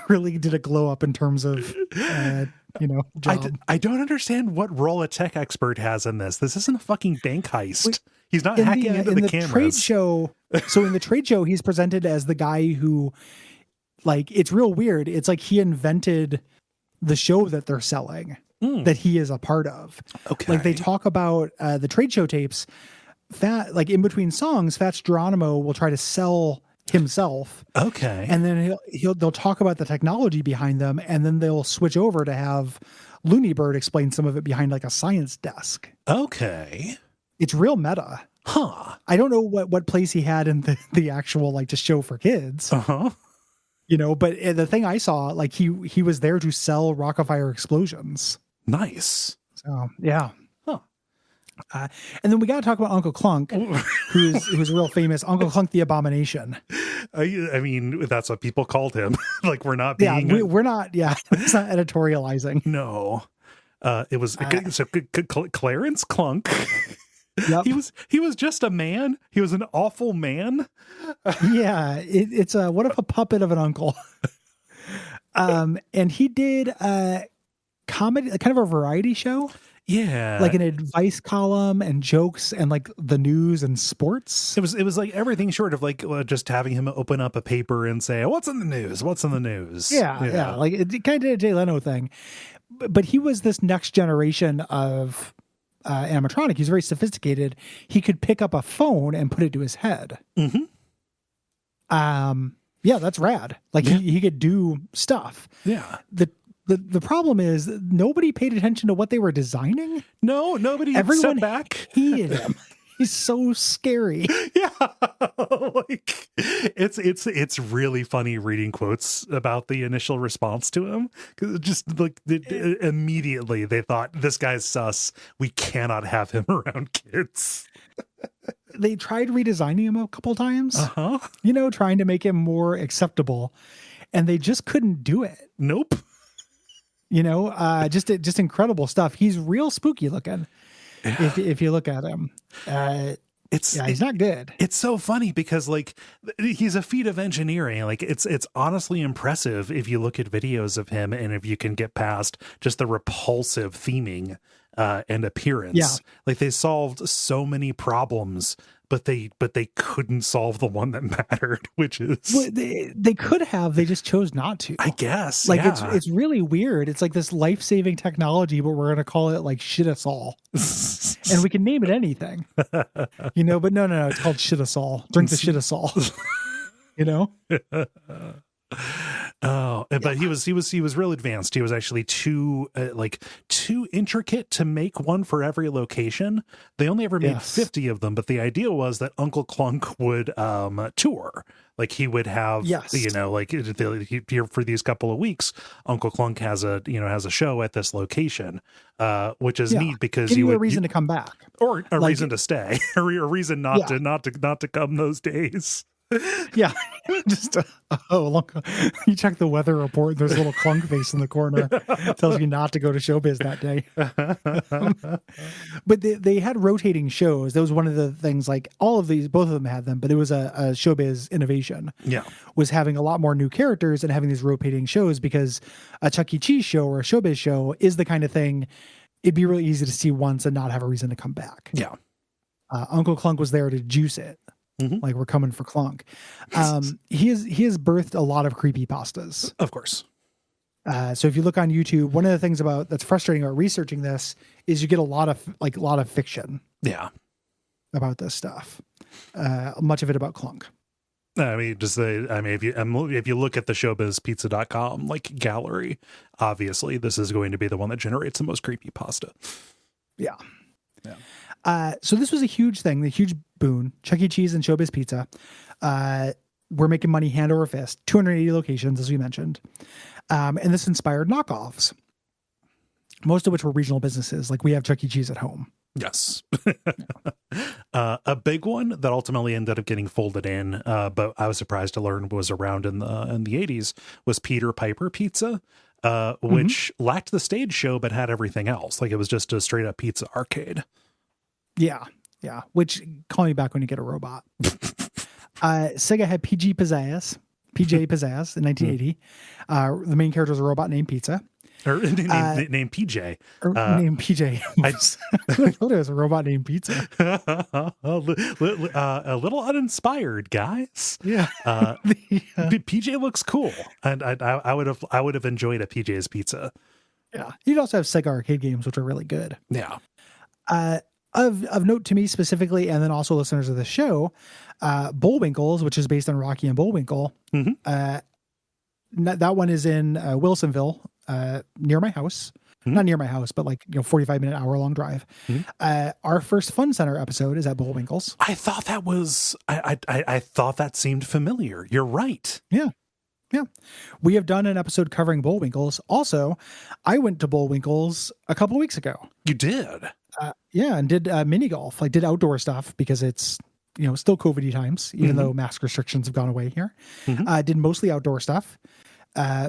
S5: really did a glow up in terms of, job.
S1: I don't understand what role a tech expert has in this. This isn't a fucking bank heist. He's not hacking into the cameras.
S5: Trade show. So in the trade show, he's presented as the guy who, like, it's real weird. It's like he invented the show that they're selling that he is a part of. Okay. Like they talk about the trade show tapes, in between songs, Fats Geronimo will try to sell himself.
S1: Okay.
S5: And then they'll talk about the technology behind them, and then they'll switch over to have Looney Bird explain some of it behind like a science desk.
S1: Okay.
S5: It's real meta.
S1: Huh.
S5: I don't know what place he had in the actual like just show for kids.
S1: Uh-huh.
S5: You know, but the thing I saw, like he was there to sell Rock-afire Explosions.
S1: Nice.
S5: So yeah.
S1: Huh.
S5: And then we got to talk about Uncle Clunk, who's real famous. Uncle Clunk the Abomination.
S1: I mean, that's what people called him. Like we're not being.
S5: We're not. Yeah, it's not editorializing.
S1: No. It was Clarence Clunk.
S5: Yep.
S1: He was just a man. He was an awful man.
S5: Yeah, it's what if a puppet of an uncle? And he did comedy, kind of a variety show.
S1: Yeah,
S5: like an advice column and jokes and like the news and sports.
S1: It was like everything short of like just having him open up a paper and say, "What's in the news? What's in the news?"
S5: Yeah. Like it kind of did a Jay Leno thing, but he was this next generation of animatronic. He's very sophisticated. He could pick up a phone and put it to his head.
S1: Mm-hmm.
S5: Yeah, that's rad. Like he could do stuff.
S1: Yeah.
S5: The problem is nobody paid attention to what they were designing.
S1: No, nobody.
S5: Everyone
S1: stepped back.
S5: hated him. He's so scary.
S1: Yeah, like it's really funny reading quotes about the initial response to him, because just like immediately they thought, this guy's sus. We cannot have him around kids.
S5: They tried redesigning him a couple times.
S1: Uh-huh.
S5: Trying to make him more acceptable, and they just couldn't do it.
S1: Nope.
S5: Just incredible stuff. He's real spooky looking. If you look at him, he's not good.
S1: It's so funny because like he's a feat of engineering. Like it's honestly impressive if you look at videos of him and if you can get past just the repulsive theming and appearance.
S5: Yeah.
S1: Like they solved so many problems, but they couldn't solve the one that mattered, which is
S5: they could have. They just chose not to.
S1: I guess.
S5: Like
S1: yeah.
S5: it's really weird. It's like this life-saving technology, but we're gonna call it like shit us all, and we can name it anything. But no. It's called shit us all. Drink the shit us all.
S1: Oh, but he was real advanced. He was actually too intricate to make one for every location. They only ever made 50 of them, but the idea was that Uncle Clunk would tour. Like he would have, here for these couple of weeks, Uncle Clunk has a show at this location, which is neat because
S5: give you a reason to come back,
S1: or a reason to stay, or a reason not to come those days.
S5: Yeah, just you check the weather report. There's a little Clunk face in the corner. Tells you not to go to Showbiz that day. But they had rotating shows. That was one of the things. Like all of these, both of them had them, but it was a Showbiz innovation.
S1: Yeah,
S5: was having a lot more new characters and having these rotating shows, because a Chuck E. Cheese show or a Showbiz show is the kind of thing it'd be really easy to see once and not have a reason to come back.
S1: Yeah,
S5: Uncle Clunk was there to juice it.
S1: Mm-hmm.
S5: Like we're coming for Clunk. He has birthed a lot of creepypastas.
S1: Of course.
S5: So if you look on YouTube, one of the things that's frustrating about researching this is you get a lot of fiction.
S1: Yeah.
S5: About this stuff. Much of it about Clunk.
S1: I mean, if you look at the showbizpizza.com like gallery, obviously this is going to be the one that generates the most creepypasta.
S5: Yeah. Yeah. So this was a huge thing, the huge boon. Chuck E. Cheese and Showbiz Pizza. We're making money hand over fist. 280 locations, as we mentioned. And this inspired knockoffs, most of which were regional businesses. Like we have Chuck E. Cheese at home.
S1: Yes. A big one that ultimately ended up getting folded in, but I was surprised to learn was around in the 80s, was Peter Piper Pizza, which lacked the stage show but had everything else. Like it was just a straight up pizza arcade.
S5: Yeah. Which, call me back when you get a robot. Sega had PJ Pizzazz in 1980. The main character was a robot named Pizza.
S1: Or named PJ.
S5: Named PJ. I thought it was a robot named Pizza.
S1: A little uninspired, guys.
S5: Yeah.
S1: PJ looks cool, and I would have enjoyed a PJ's Pizza.
S5: Yeah. You'd also have Sega arcade games, which are really good.
S1: Yeah.
S5: Of note to me specifically, and then also listeners of the show, Bullwinkles, which is based on Rocky and Bullwinkle. Mm-hmm. That one is in Wilsonville, near my house. Mm-hmm. Not near my house, but 45-minute, hour-long drive. Mm-hmm. Our first Fun Center episode is at Bullwinkles.
S1: I thought that was, I thought that seemed familiar. You're right.
S5: Yeah. We have done an episode covering Bullwinkles. Also, I went to Bullwinkles a couple of weeks ago.
S1: You did?
S5: And did mini golf. I did outdoor stuff because it's, still COVID-y times, even though mask restrictions have gone away here. Mm-hmm. Did mostly outdoor stuff.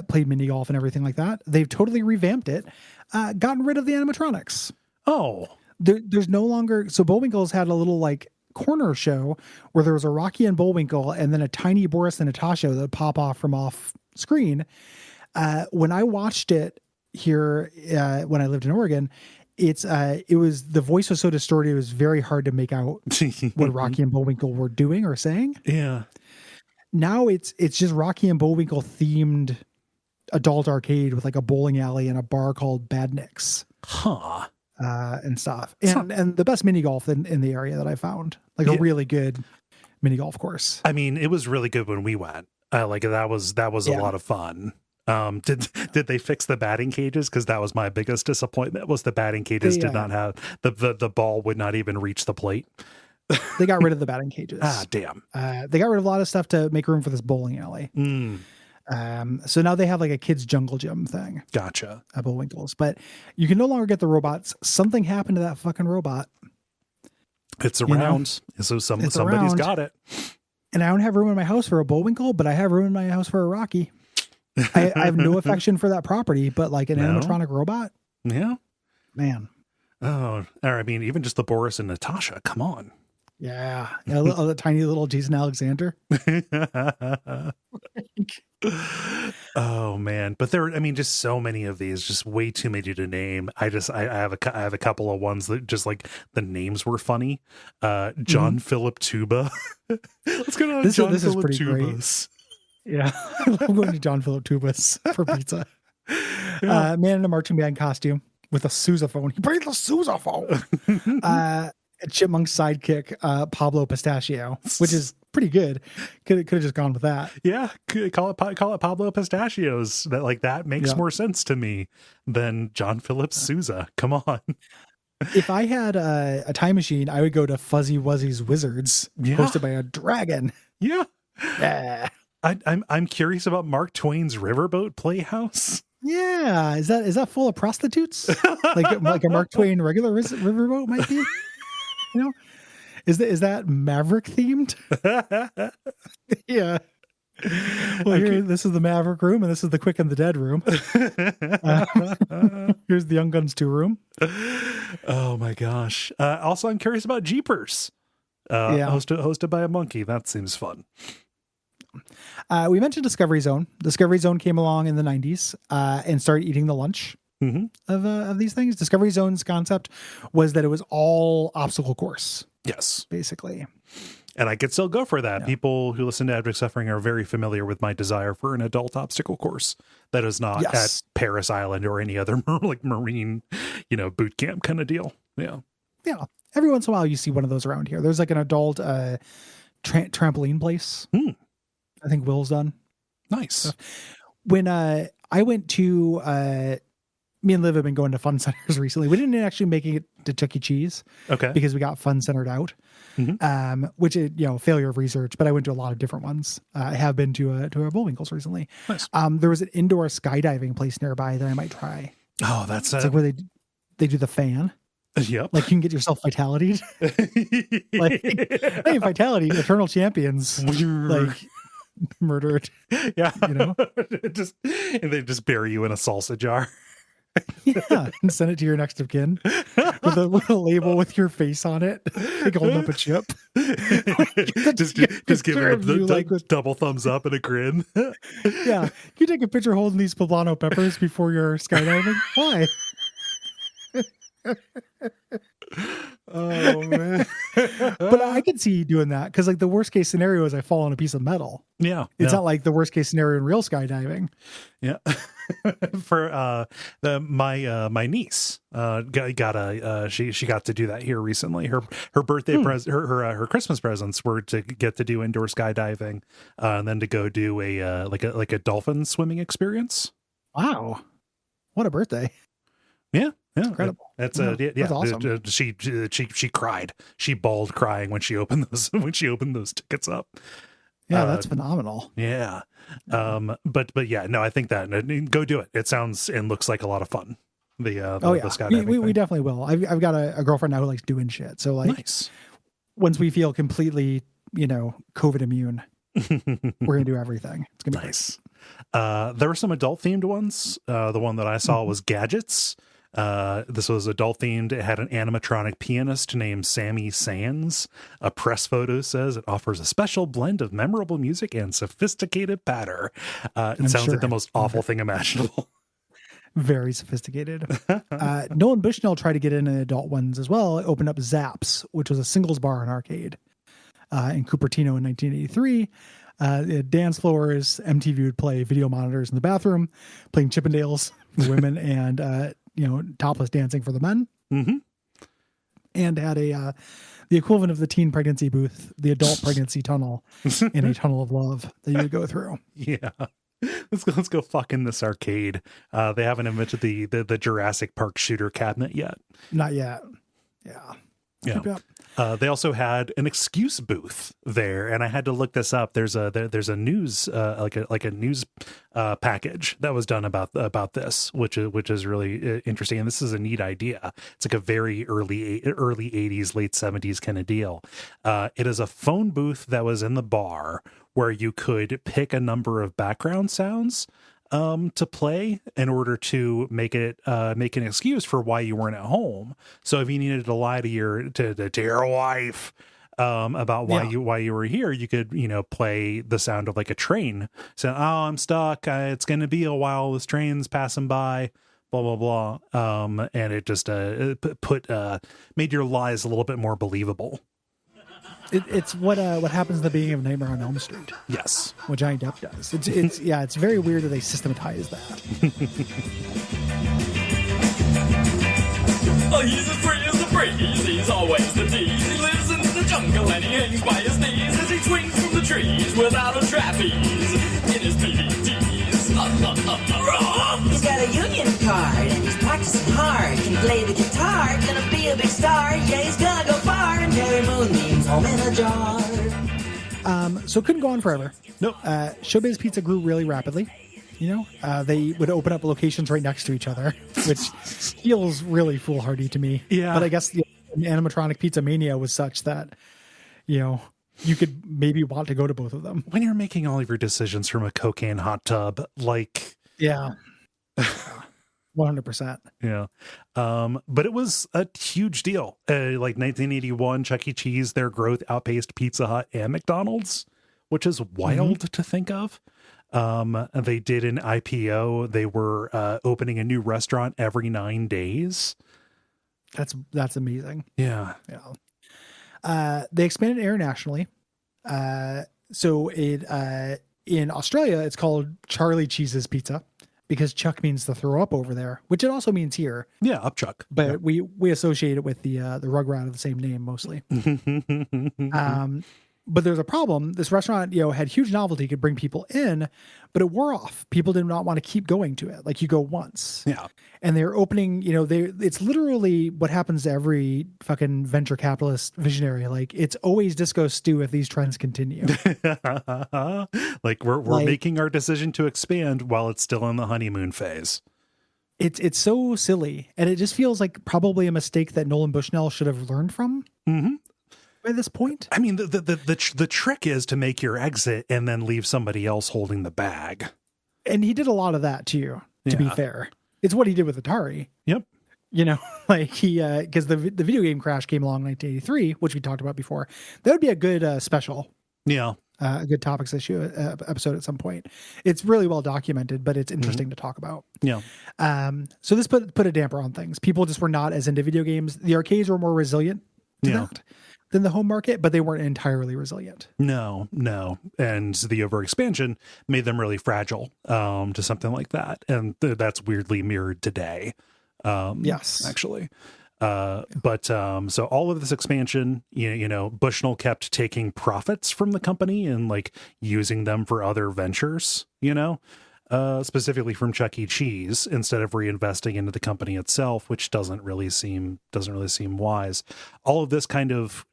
S5: played mini golf and everything like that. They've totally revamped it, gotten rid of the animatronics.
S1: Oh,
S5: There's no longer, so Bullwinkle's had a little like corner show where there was a Rocky and Bullwinkle and then a tiny Boris and Natasha that would pop off from off screen. When I watched it here, when I lived in Oregon, it was, the voice was so distorted, it was very hard to make out what Rocky and Bullwinkle were doing or saying.
S1: Yeah.
S5: Now it's just Rocky and Bullwinkle themed adult arcade with like a bowling alley and a bar called Bad Nick's.
S1: Huh.
S5: And stuff. And the best mini golf in the area that I found, like a really good mini golf course.
S1: I mean, it was really good when we went. Like that was a lot of fun. Did they fix the batting cages? Because that was my biggest disappointment. Was the batting cages did not have the ball would not even reach the plate.
S5: They got rid of the batting cages.
S1: Damn.
S5: They got rid of a lot of stuff to make room for this bowling alley. So now they have like a kids jungle gym thing.
S1: Gotcha.
S5: At Bullwinkle's, but you can no longer get the robots. Something happened to that fucking robot.
S1: It's around. So somebody's got it.
S5: And I don't have room in my house for a Bullwinkle, but I have room in my house for a Rocky. I have no affection for that property, but like an animatronic robot.
S1: Yeah.
S5: Man.
S1: Oh, or I mean, even just the Boris and Natasha. Come on.
S5: Yeah. A tiny little Jason Alexander.
S1: Oh man, but just so many of these, just way too many to name. I have a couple of ones that just like the names were funny. John Philip Tuba. Let's go to John Philip Tubas.
S5: Yeah, I love going to John Philip Tubas for pizza. Man in a marching band costume with a sousaphone. He played the sousaphone. Chipmunk's sidekick, Pablo Pistachio, which is pretty good. Could have just gone with that.
S1: Yeah, call it Pablo Pistachios. That makes more sense to me than John Philip Sousa. Come on.
S5: If I had a time machine, I would go to Fuzzy Wuzzy's Wizards, hosted by a dragon.
S1: Yeah.
S5: Yeah.
S1: I'm curious about Mark Twain's Riverboat Playhouse.
S5: Yeah, is that full of prostitutes? like a Mark Twain regular riverboat might be. You know, is that Maverick themed? Yeah. Well, this is the Maverick room, and this is the Quick and the Dead room. Here's the Young Guns 2 room.
S1: Oh my gosh! Also, I'm curious about Jeepers. Hosted by a monkey. That seems fun.
S5: We mentioned Discovery Zone. Discovery Zone came along in the 90s and started eating the lunch of these things. Discovery Zone's concept was that it was all obstacle course.
S1: Yes.
S5: Basically.
S1: And I could still go for that. Yeah. People who listen to Abject Suffering are very familiar with my desire for an adult obstacle course that is not at Paris Island or any other like marine, boot camp kind of deal. Yeah. Yeah.
S5: Every once in a while you see one of those around here. There's like an adult trampoline place. I think Will's done.
S1: Nice.
S5: So when I went to me and Liv have been going to fun centers recently. We didn't actually make it to Chuck E. Cheese. Okay. Because we got fun centered out. Which is, failure of research, but I went to a lot of different ones. I have been to a Bullwinkle's recently. Nice. There was an indoor skydiving place nearby that I might try.
S1: Oh, that's
S5: like where they do the fan.
S1: Yep.
S5: Like you can get yourself vitality. Like, hey, vitality, eternal champions. Like murdered.
S1: Yeah. And they just bury you in a salsa jar.
S5: Yeah, and send it to your next of kin with a label with your face on it, like holding up a chip.
S1: just give it the double thumbs up and a grin.
S5: Yeah, you take a picture holding these poblano peppers before you're skydiving. Why?
S1: Oh man.
S5: But I could see you doing that because like the worst case scenario is I fall on a piece of metal.
S1: Yeah.
S5: It's not like the worst case scenario in real skydiving.
S1: Yeah. For my niece she got to do that here recently. Her birthday her Christmas presents were to get to do indoor skydiving and then to go do a dolphin swimming experience.
S5: Wow. What a birthday.
S1: Yeah. Yeah,
S5: incredible.
S1: That's
S5: that's awesome.
S1: She cried. She bawled crying when she opened those tickets up.
S5: Yeah, that's phenomenal.
S1: Yeah. But yeah, no, I think that go do it. It sounds and looks like a lot of fun. The skydiving
S5: we definitely will. I've got a girlfriend now who likes doing shit. So like
S1: nice.
S5: Once we feel completely, COVID immune, we're gonna do everything. It's gonna be
S1: nice.
S5: Great.
S1: There were some adult themed ones. The one that I saw was Gadgets. This was adult themed. It had an animatronic pianist named Sammy Sands. A press photo says it offers a special blend of memorable music and sophisticated patter. It sounds like the most awful thing imaginable.
S5: Very sophisticated. Nolan Bushnell tried to get in the adult ones as well. It opened up Zaps, which was a singles bar and arcade in Cupertino in 1983. Dance floors, MTV would play video monitors in the bathroom, playing Chippendales for women and, topless dancing for the men.
S1: Mm-hmm.
S5: And had the equivalent of the teen pregnancy booth, the adult pregnancy tunnel in a tunnel of love that you would go through.
S1: Yeah. Let's go fuck in this arcade. They haven't invented the Jurassic Park shooter cabinet yet.
S5: Not yet. Yeah.
S1: Yeah. They also had an excuse booth there, and I had to look this up. There's a news like a news package that was done about this, which is really interesting. And this is a neat idea. It's like a very early 80s, late 70s kind of deal. It is a phone booth that was in the bar where you could pick a number of background sounds to play in order to make an excuse for why you weren't at home. So if you needed to lie to your wife about why you were here, you could play the sound of like a train. So I'm stuck. It's going to be a while. This train's passing by. Blah blah blah. And it just made your lies a little bit more believable.
S5: It's what happens in the beginning of Nightmare on Elm Street.
S1: Yes,
S5: what Johnny Depp does. It's very weird that they systematize that.
S7: Oh, he's as free as the breeze. He's always the tease. He lives in the jungle and he hangs by his knees as he swings from the trees without a trapeze in his PVDs.
S8: He's got a union card and he's practicing hard. Can play the guitar, gonna be a big star. Yeah, he's gonna go far. And Mary Moonbeam's home in a jar.
S5: So it couldn't go on forever.
S1: Nope.
S5: Showbiz Pizza grew really rapidly. They would open up locations right next to each other, which feels really foolhardy to me.
S1: Yeah.
S5: But I guess the animatronic pizza mania was such that, you could maybe want to go to both of them.
S1: When you're making all of your decisions from a cocaine hot tub, like...
S5: Yeah. 100%.
S1: Yeah. But it was a huge deal. Like 1981, Chuck E. Cheese, their growth outpaced Pizza Hut and McDonald's, which is wild to think of. They did an IPO. They were opening a new restaurant every 9 days.
S5: That's amazing.
S1: Yeah.
S5: Yeah. They expanded internationally. So in Australia, it's called Charlie Cheese's Pizza because Chuck means to throw up over there, which it also means here.
S1: Yeah, up Chuck.
S5: But we associate it with the Rugrat of the same name mostly. But there's a problem. This restaurant, had huge novelty, could bring people in, but it wore off. People did not want to keep going to it. Like you go once.
S1: Yeah.
S5: And they're opening, it's literally what happens to every fucking venture capitalist visionary. Like it's always disco stew if these trends continue.
S1: Like we're making our decision to expand while it's still in the honeymoon phase.
S5: It's so silly. And it just feels like probably a mistake that Nolan Bushnell should have learned from.
S1: Mm-hmm.
S5: By this point,
S1: I mean, the trick is to make your exit and then leave somebody else holding the bag.
S5: And he did a lot of that too, to be fair. It's what he did with Atari.
S1: Yep.
S5: Like he, because the video game crash came along in 1983, which we talked about before. That would be a good special.
S1: Yeah.
S5: A good topics issue episode at some point. It's really well documented, but it's interesting to talk about.
S1: Yeah.
S5: So this put a damper on things. People just were not as into video games. The arcades were more resilient to that than the home market, but they weren't entirely resilient.
S1: No. And the overexpansion made them really fragile to something like that. And that's weirdly mirrored today.
S5: Yes.
S1: Actually. But so all of this expansion, Bushnell kept taking profits from the company and like using them for other ventures, specifically from Chuck E. Cheese, instead of reinvesting into the company itself, which doesn't really seem wise. All of this kind of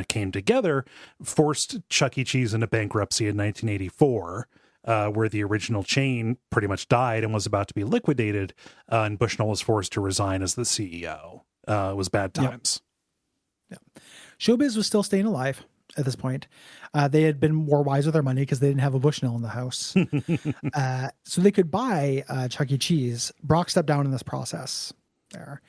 S1: came together, forced Chuck E. Cheese into bankruptcy in 1984, where the original chain pretty much died and was about to be liquidated, and Bushnell was forced to resign as the CEO. It was bad times.
S5: Yeah. Showbiz was still staying alive. at this point. They had been more wise with their money because they didn't have a Bushnell in the house. So they could buy Chuck E. Cheese. Brock stepped down in this process there.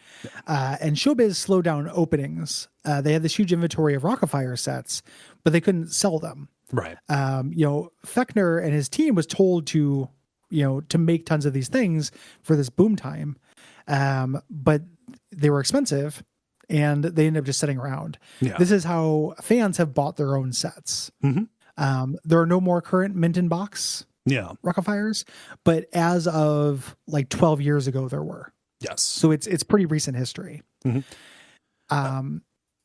S5: And Showbiz slowed down openings. They had this huge inventory of Rockafire sets, but they couldn't sell them.
S1: Right.
S5: Fechner and his team was told to make tons of these things for this boom time. But they were expensive and they ended up just sitting around. Yeah. This is how fans have bought their own sets. Mm-hmm. There are no more current mint in box Rockafires, but as of like 12 years ago, there were.
S1: Yes.
S5: So it's pretty recent history. Mm-hmm.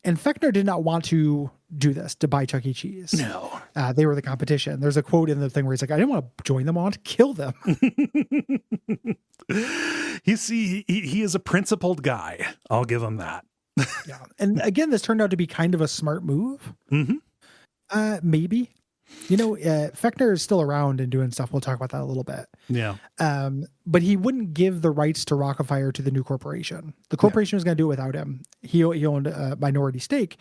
S5: And Fechner did not want to do this, to buy Chuck E. Cheese.
S1: No.
S5: They were the competition. There's a quote in the thing where he's like, I didn't want to join them. I want to kill them.
S1: He is a principled guy. I'll give him that.
S5: Yeah. And again, this turned out to be kind of a smart move. Mm-hmm. Maybe. Fechner is still around and doing stuff. We'll talk about that a little bit.
S1: Yeah.
S5: But he wouldn't give the rights to Rockafire to the new corporation. The corporation was going to do it without him. He owned a minority stake.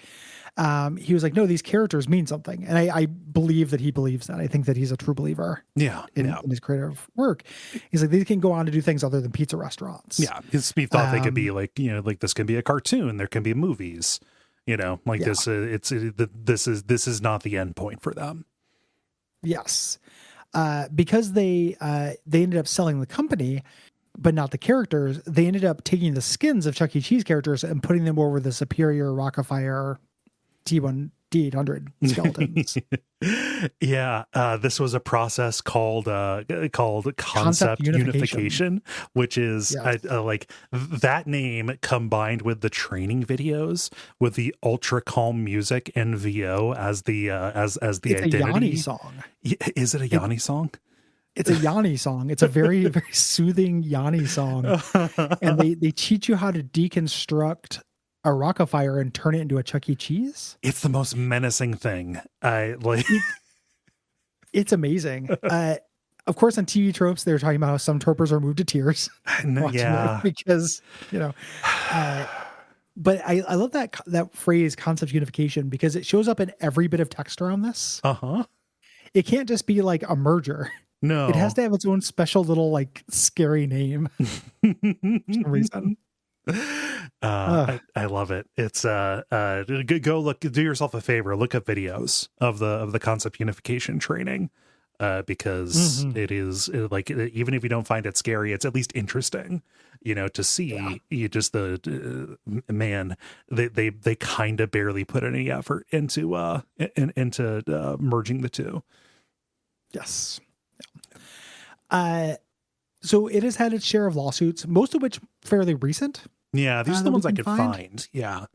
S5: He was like, no, these characters mean something. And I believe that he believes that. I think that he's a true believer in his creative work. He's like, these can go on to do things other than pizza restaurants.
S1: Yeah. He thought they could be like this can be a cartoon. There can be movies, this is not the end point for them.
S5: Yes. Because they ended up selling the company, but not the characters. They ended up taking the skins of Chuck E. Cheese characters and putting them over the superior Rockafire T800 skeletons.
S1: This was a process called concept unification, which is like that name combined with the training videos with the ultra calm music and VO as the identity.
S5: A Yanni song.
S1: Is it a Yanni song?
S5: It's a Yanni song. It's a very, very soothing Yanni song. And they teach you how to deconstruct a Rockafire and turn it into a Chuck E. Cheese.
S1: It's the most menacing thing.
S5: It's amazing. Of course, on TV tropes, they're talking about how some tropers are moved to tears. Because, but I love that phrase, concept unification, because it shows up in every bit of text around this. It can't just be like a merger.
S1: No.
S5: It has to have its own special little like scary name for some reason.
S1: I love it. It's go look, do yourself a favor, look up videos of the concept unification training, because it is like, even if you don't find it scary, it's at least interesting, to see. You just man, they kind of barely put any effort into merging the two.
S5: Yes. So it has had its share of lawsuits, most of which fairly recent.
S1: Yeah, these are the ones I could find. Yeah,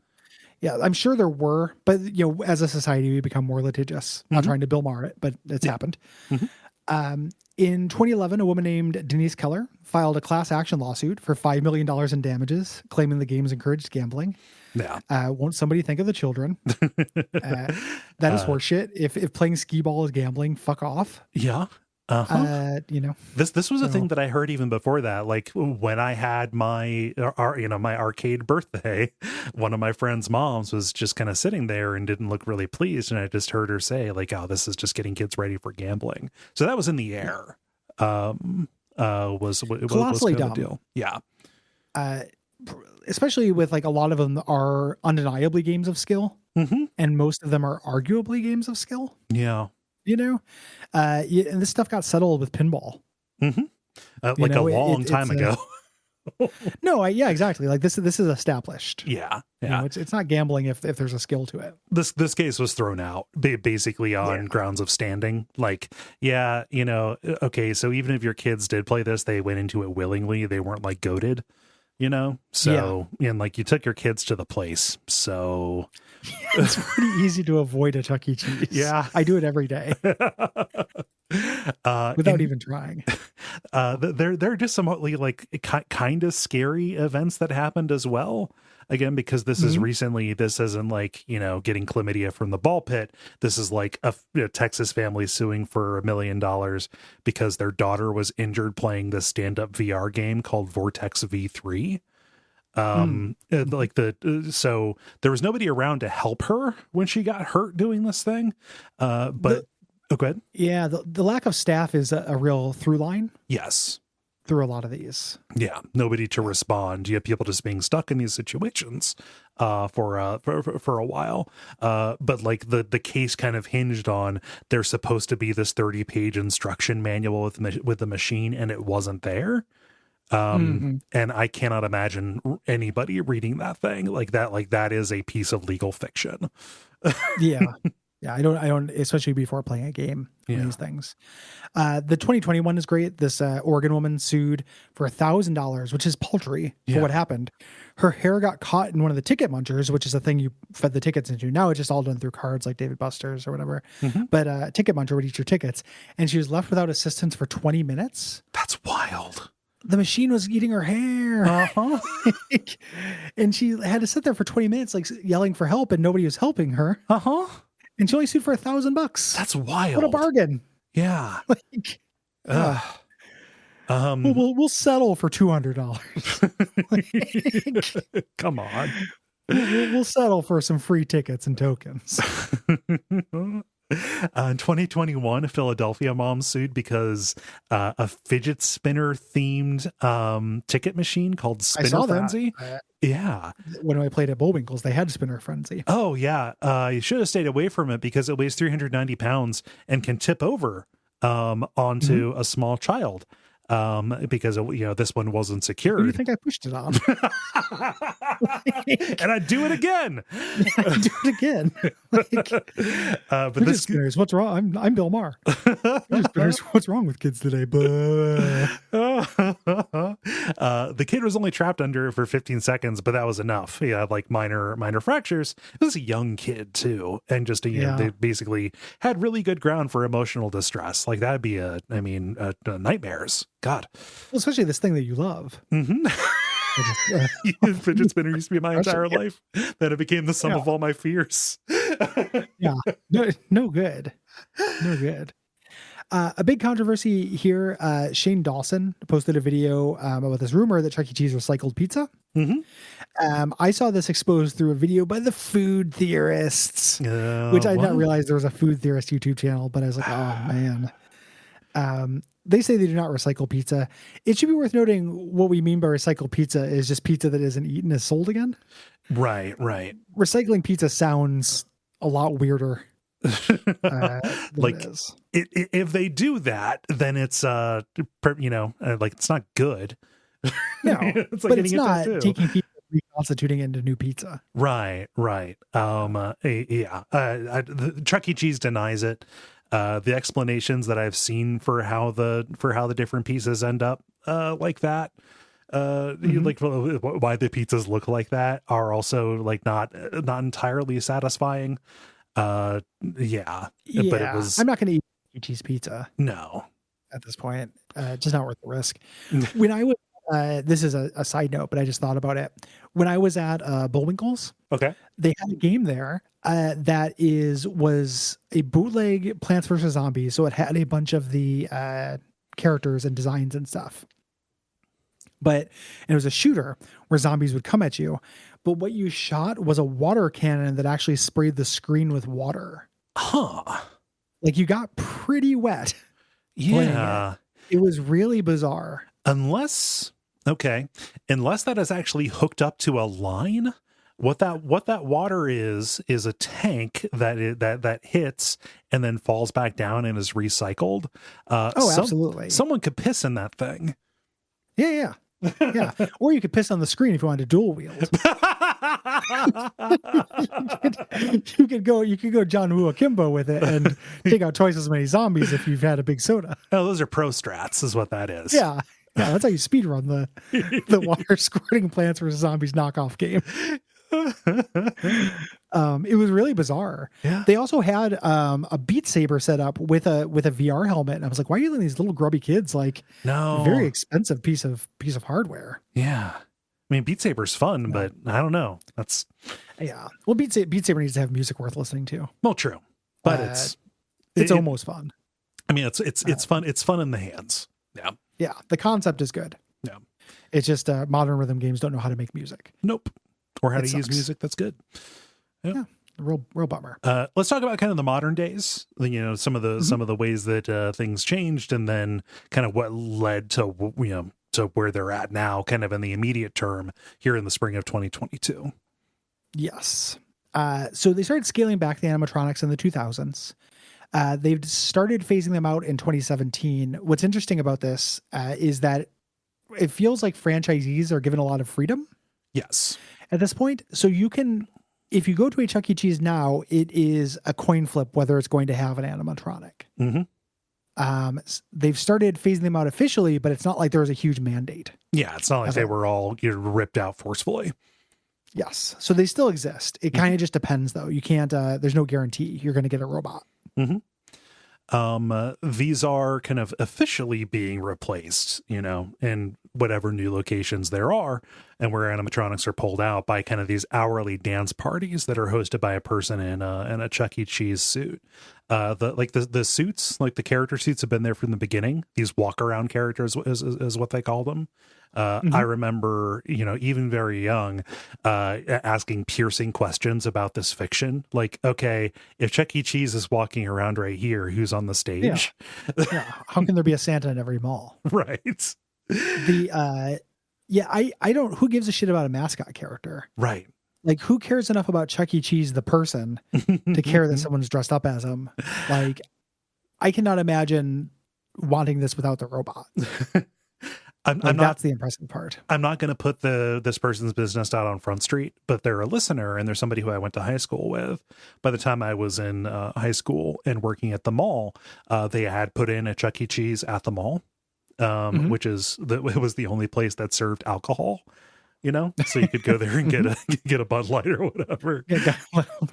S5: I'm sure there were, but as a society, we become more litigious. Not trying to Bill Maher it, but it's happened. Mm-hmm. In 2011, a woman named Denise Keller filed a class action lawsuit for $5 million in damages, claiming the games encouraged gambling.
S1: Yeah.
S5: Won't somebody think of the children? That is horseshit. If playing skee ball is gambling, fuck off.
S1: Yeah. This was a thing that I heard even before that. Like when I had my arcade birthday, one of my friend's moms was just kind of sitting there and didn't look really pleased, and I just heard her say like, "Oh, this is just getting kids ready for gambling." So that was in the air. Was
S5: colossally dumb.
S1: Deal. Yeah.
S5: Especially with like a lot of them are undeniably games of skill, and most of them are arguably games of skill.
S1: Yeah.
S5: And this stuff got settled with pinball.
S1: A long time ago.
S5: No, exactly. Like this is established.
S1: Yeah.
S5: It's not gambling if there's a skill to it.
S1: This case was thrown out basically on grounds of standing. Like, okay, so even if your kids did play this, they went into it willingly. They weren't like goated. So, and like you took your kids to the place. So
S5: it's pretty easy to avoid a Chuck E. Cheese.
S1: Yeah.
S5: I do it every day. Without even trying.
S1: There are just somewhat like kind of scary events that happened as well. Again, because this is recently, this isn't like, getting chlamydia from the ball pit. This is like a Texas family suing for $1 million because their daughter was injured playing this stand-up VR game called Vortex V3. Like so there was nobody around to help her when she got hurt doing this thing. But go ahead.
S5: Yeah, the lack of staff is a real through line.
S1: Yes.
S5: Through a lot of these.
S1: Yeah, nobody to respond. You have people just being stuck in these situations for a while. But like the case kind of hinged on there's supposed to be this 30-page instruction manual with the machine, and it wasn't there. And I cannot imagine anybody reading that thing like that. Like that is a piece of legal fiction.
S5: Yeah. Yeah, I don't, especially before playing a game, these things. The 2021 is great. This Oregon woman sued for $1,000, which is paltry for what happened. Her hair got caught in one of the ticket munchers, which is the thing you fed the tickets into. Now it's just all done through cards like David Buster's or whatever. But a ticket muncher would eat your tickets, and she was left without assistance for 20 minutes.
S1: That's wild.
S5: The machine was eating her hair. And she had to sit there for 20 minutes, like yelling for help, and nobody was helping her. And she only sued for $1,000.
S1: That's wild.
S5: What a bargain.
S1: Yeah.
S5: Like, we'll settle for $200.
S1: Come on.
S5: We'll settle for some free tickets and tokens.
S1: In 2021, a Philadelphia mom sued because a fidget spinner themed ticket machine called Spinner Frenzy. Yeah.
S5: When I played at Bullwinkle's, they had Spinner Frenzy.
S1: Oh, yeah. You should have stayed away from it because it weighs 390 pounds and can tip over onto a small child. Because this one wasn't secured.
S5: What do you think I pushed it on?
S1: And I'd do it again.
S5: I'd do it again.
S1: But
S5: this spinners, what's wrong? I'm Bill Maher. Spinners, what's wrong with kids today?
S1: The kid was only trapped under it for 15 seconds, but that was enough. He had like minor fractures. It was a young kid too, and just they basically had really good ground for emotional distress. Like that'd be nightmares. God,
S5: well, especially this thing that you love.
S1: Fidget spinner used to be my entire life. Then it became the sum of all my fears.
S5: No good. A big controversy here. Shane Dawson posted a video about this rumor that Chuck E. Cheese recycled pizza. I saw this exposed through a video by the food theorists, which I did not realize there was a food theorist YouTube channel, but I was like, oh man. They say they do not recycle pizza. It should be worth noting what we mean by recycled pizza is just pizza that isn't eaten is sold again.
S1: Right.
S5: Recycling pizza sounds a lot weirder.
S1: Like if they do that, then it's like it's not good.
S5: No,
S1: it's like
S5: but it's not taking pizza and reconstituting it into new pizza.
S1: Right. Chuck E. Cheese denies it. The explanations that I've seen for how the different pieces end up like that, like why the pizzas look like that are also like not entirely satisfying. But it was.
S5: I'm not going to eat cheese pizza.
S1: No,
S5: at this point, just not worth the risk. When I was, this is a side note, but I just thought about it. When I was at Bullwinkle's, they had a game there that was a bootleg Plants vs. Zombies. So it had a bunch of the characters and designs and stuff. But it was a shooter where zombies would come at you. But what you shot was a water cannon that actually sprayed the screen with water. Like you got pretty wet.
S1: Yeah.
S5: It was really bizarre.
S1: Unless that is actually hooked up to a line. What that water is a tank that hits and then falls back down and is recycled.
S5: Absolutely.
S1: Someone could piss in that thing.
S5: Yeah. Or you could piss on the screen if you wanted to dual wield. you could go John Woo Akimbo with it and take out twice as many zombies if you've had a big soda.
S1: Oh, those are pro strats is what that is.
S5: Yeah, that's how you speed run the water squirting Plants vs. Zombies knockoff game. It was really bizarre.
S1: Yeah.
S5: They also had a Beat Saber set up with a VR helmet, and I was like, why are you letting these little grubby kids very expensive piece of hardware?
S1: Yeah. I mean, Beat Saber's fun, but I don't know. That's
S5: Well, Beat Saber needs to have music worth listening to.
S1: Well, true, but
S5: it's almost fun.
S1: I mean, it's fun. It's fun in the hands. Yeah.
S5: The concept is good.
S1: Yeah.
S5: It's just modern rhythm games don't know how to make music.
S1: Nope. Or how to use
S5: sucks.
S1: music that's good.
S5: Yeah, real bummer.
S1: Let's talk about kind of the modern days. Some of the ways that things changed, and then kind of what led to to where they're at now, kind of in the immediate term here in the spring of 2022.
S5: Yes. So they started scaling back the animatronics in the 2000s. They've started phasing them out in 2017. What's interesting about this is that it feels like franchisees are given a lot of freedom.
S1: Yes.
S5: At this point. So you can, if you go to a Chuck E. Cheese now, it is a coin flip whether it's going to have an animatronic.
S1: Mm-hmm.
S5: They've started phasing them out officially, but it's not like there was a huge mandate.
S1: Yeah, it's not like they were all ripped out forcefully.
S5: Yes. So they still exist. It kind of just depends, though. You can't, there's no guarantee you're going to get a robot.
S1: Mm-hmm. These are kind of officially being replaced, in whatever new locations there are, and where animatronics are pulled out by kind of these hourly dance parties that are hosted by a person in a Chuck E. Cheese suit. The suits, like the character suits, have been there from the beginning. These walk around characters is what they call them. I remember, even very young, asking piercing questions about this fiction. Like, okay, if Chuck E. Cheese is walking around right here, who's on the stage?
S5: Yeah. How can there be a Santa in every mall?
S1: Right.
S5: I don't, who gives a shit about a mascot character?
S1: Right.
S5: Like, who cares enough about Chuck E. Cheese, the person, to care that someone's dressed up as him? Like, I cannot imagine wanting this without the robot. That's the impressive part.
S1: I'm not going to put this person's business out on Front Street, but they're a listener and they're somebody who I went to high school with. By the time I was in high school and working at the mall, they had put in a Chuck E. Cheese at the mall, which it was the only place that served alcohol. So you could go there and get a Bud Light or whatever.
S5: Yeah,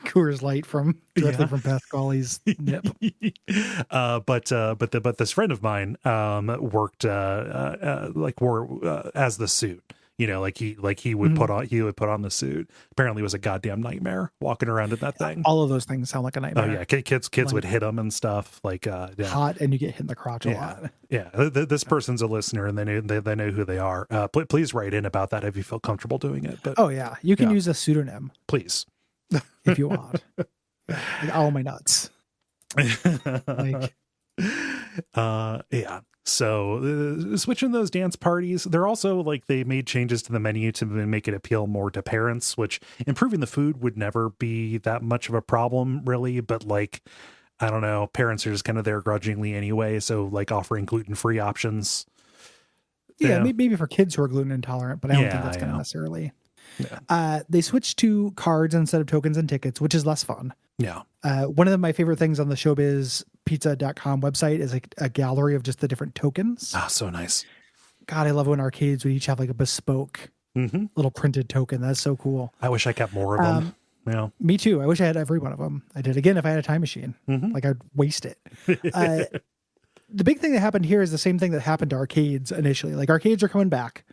S5: Coors Light directly from Pasquale's nip.
S1: But this friend of mine worked wore as the suit. He would put on the suit. Apparently, it was a goddamn nightmare walking around in that thing.
S5: All of those things sound like a nightmare.
S1: Oh yeah, kids would hit him and stuff.
S5: Hot, and you get hit in the crotch a lot.
S1: Yeah, this person's a listener, and they know who they are. Please write in about that if you feel comfortable doing it. But
S5: you can use a pseudonym,
S1: please,
S5: if you want. Like all my nuts.
S1: Yeah. So switching those dance parties, they're also they made changes to the menu to make it appeal more to parents, which improving the food would never be that much of a problem really. But I don't know, parents are just kind of there grudgingly anyway. So offering gluten-free options.
S5: Yeah. Maybe for kids who are gluten intolerant, but I don't think that's going to necessarily. Yeah. They switched to cards instead of tokens and tickets, which is less fun.
S1: Yeah.
S5: One of my favorite things on the Showbiz Pizza.com website is a gallery of just the different tokens.
S1: Oh, so nice.
S5: God, I love when arcades would each have a bespoke little printed token. That's so cool.
S1: I wish I kept more of them. Yeah.
S5: Me too. I wish I had every one of them. I did. Again, if I had a time machine, I'd waste it. The big thing that happened here is the same thing that happened to arcades initially. Arcades are coming back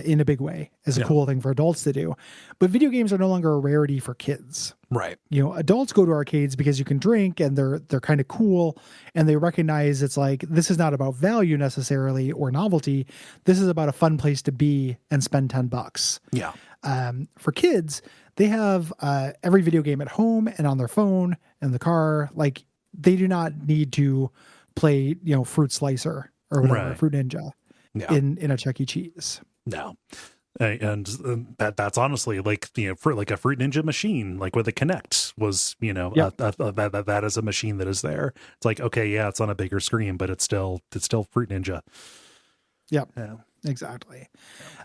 S5: in a big way as a cool thing for adults to do. But video games are no longer a rarity for kids.
S1: Right.
S5: Adults go to arcades because you can drink and they're kind of cool, and they recognize it's this is not about value necessarily or novelty. This is about a fun place to be and spend $10.
S1: Yeah.
S5: For kids, they have every video game at home and on their phone and the car. They do not need to play, Fruit Slicer or whatever, Fruit Ninja in a Chuck E. Cheese.
S1: No. And that's honestly for a Fruit Ninja machine, with a Kinect was, that is a machine that is there. It's okay, yeah, it's on a bigger screen, but it's still Fruit Ninja.
S5: Yep. Yeah, exactly.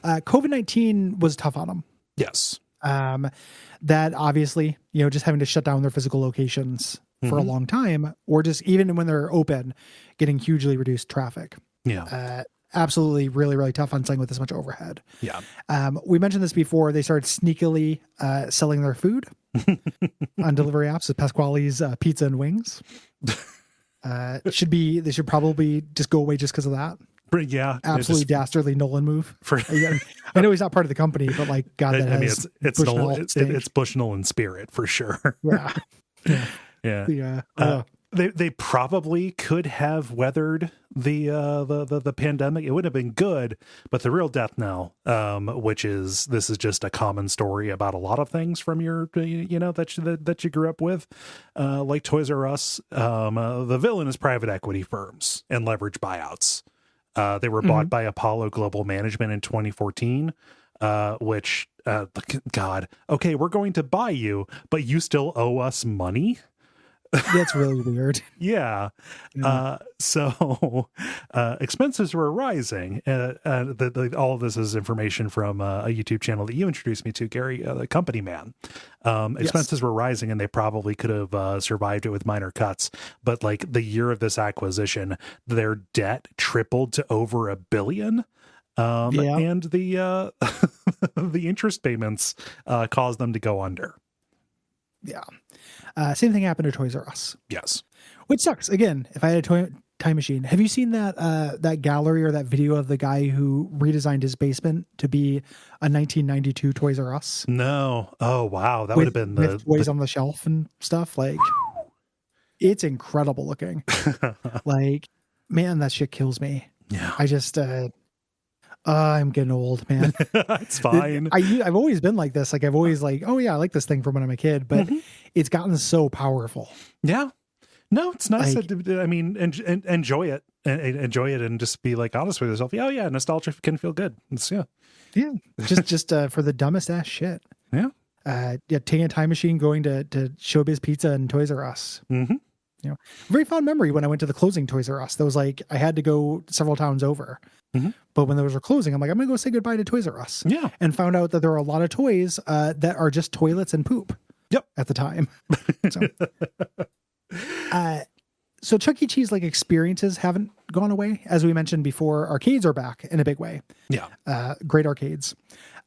S5: COVID-19 was tough on them.
S1: Yes.
S5: That obviously, just having to shut down their physical locations for a long time, or just even when they're open, getting hugely reduced traffic.
S1: Yeah.
S5: Absolutely, really, really tough on selling with this much overhead.
S1: Yeah.
S5: We mentioned this before. They started sneakily selling their food on delivery apps with Pasquale's Pizza and Wings. They should probably just go away just because of that.
S1: Yeah.
S5: Absolutely dastardly Nolan move. I know he's not part of the company, but God,
S1: it's Bushnell in spirit for sure.
S5: Yeah.
S1: Yeah. they probably could have weathered the pandemic. It would have been good, but the real death knell, which is this is just a common story about a lot of things from your that you grew up with, like Toys R Us. The villain is private equity firms and leverage buyouts. They were bought by Apollo Global Management in 2014. Which God, okay, we're going to buy you, but you still owe us money.
S5: That's really weird.
S1: Yeah. So expenses were rising. All of this is information from a YouTube channel that you introduced me to, Gary, the Company Man. Expenses were rising, and they probably could have survived it with minor cuts. But like the year of this acquisition, their debt tripled to over $1 billion. And the the interest payments caused them to go under.
S5: Yeah. Same thing happened to Toys R Us.
S1: Yes.
S5: Which sucks. Again, if I had a time machine, have you seen that gallery or that video of the guy who redesigned his basement to be a 1992 Toys R Us?
S1: No. Oh, wow. That would have been the
S5: toys on the shelf and stuff. Like, it's incredible looking. Like, man, that shit kills me.
S1: Yeah.
S5: I just, I'm getting old, man.
S1: It's fine.
S5: I've always been like this. Like, I've always like, oh yeah, I like this thing from when I'm a kid, but it's gotten so powerful.
S1: Yeah. No, it's nice.
S5: Like,
S1: I mean, enjoy it and just be like honest with yourself. Oh yeah, nostalgia can feel good.
S5: Yeah. Just for the dumbest ass shit.
S1: Yeah.
S5: Taking a time machine, going to Showbiz Pizza and Toys R Us.
S1: Mm-hmm.
S5: You know, very fond memory when I went to the closing Toys R Us. That was like, I had to go several towns over. But when those were closing, I'm like, I'm going to go say goodbye to Toys R Us.
S1: Yeah.
S5: And found out that there are a lot of toys that are just toilets and poop.
S1: Yep.
S5: At the time. So Chuck E. Cheese like experiences haven't gone away. As we mentioned before, arcades are back in a big way.
S1: Yeah.
S5: Great arcades.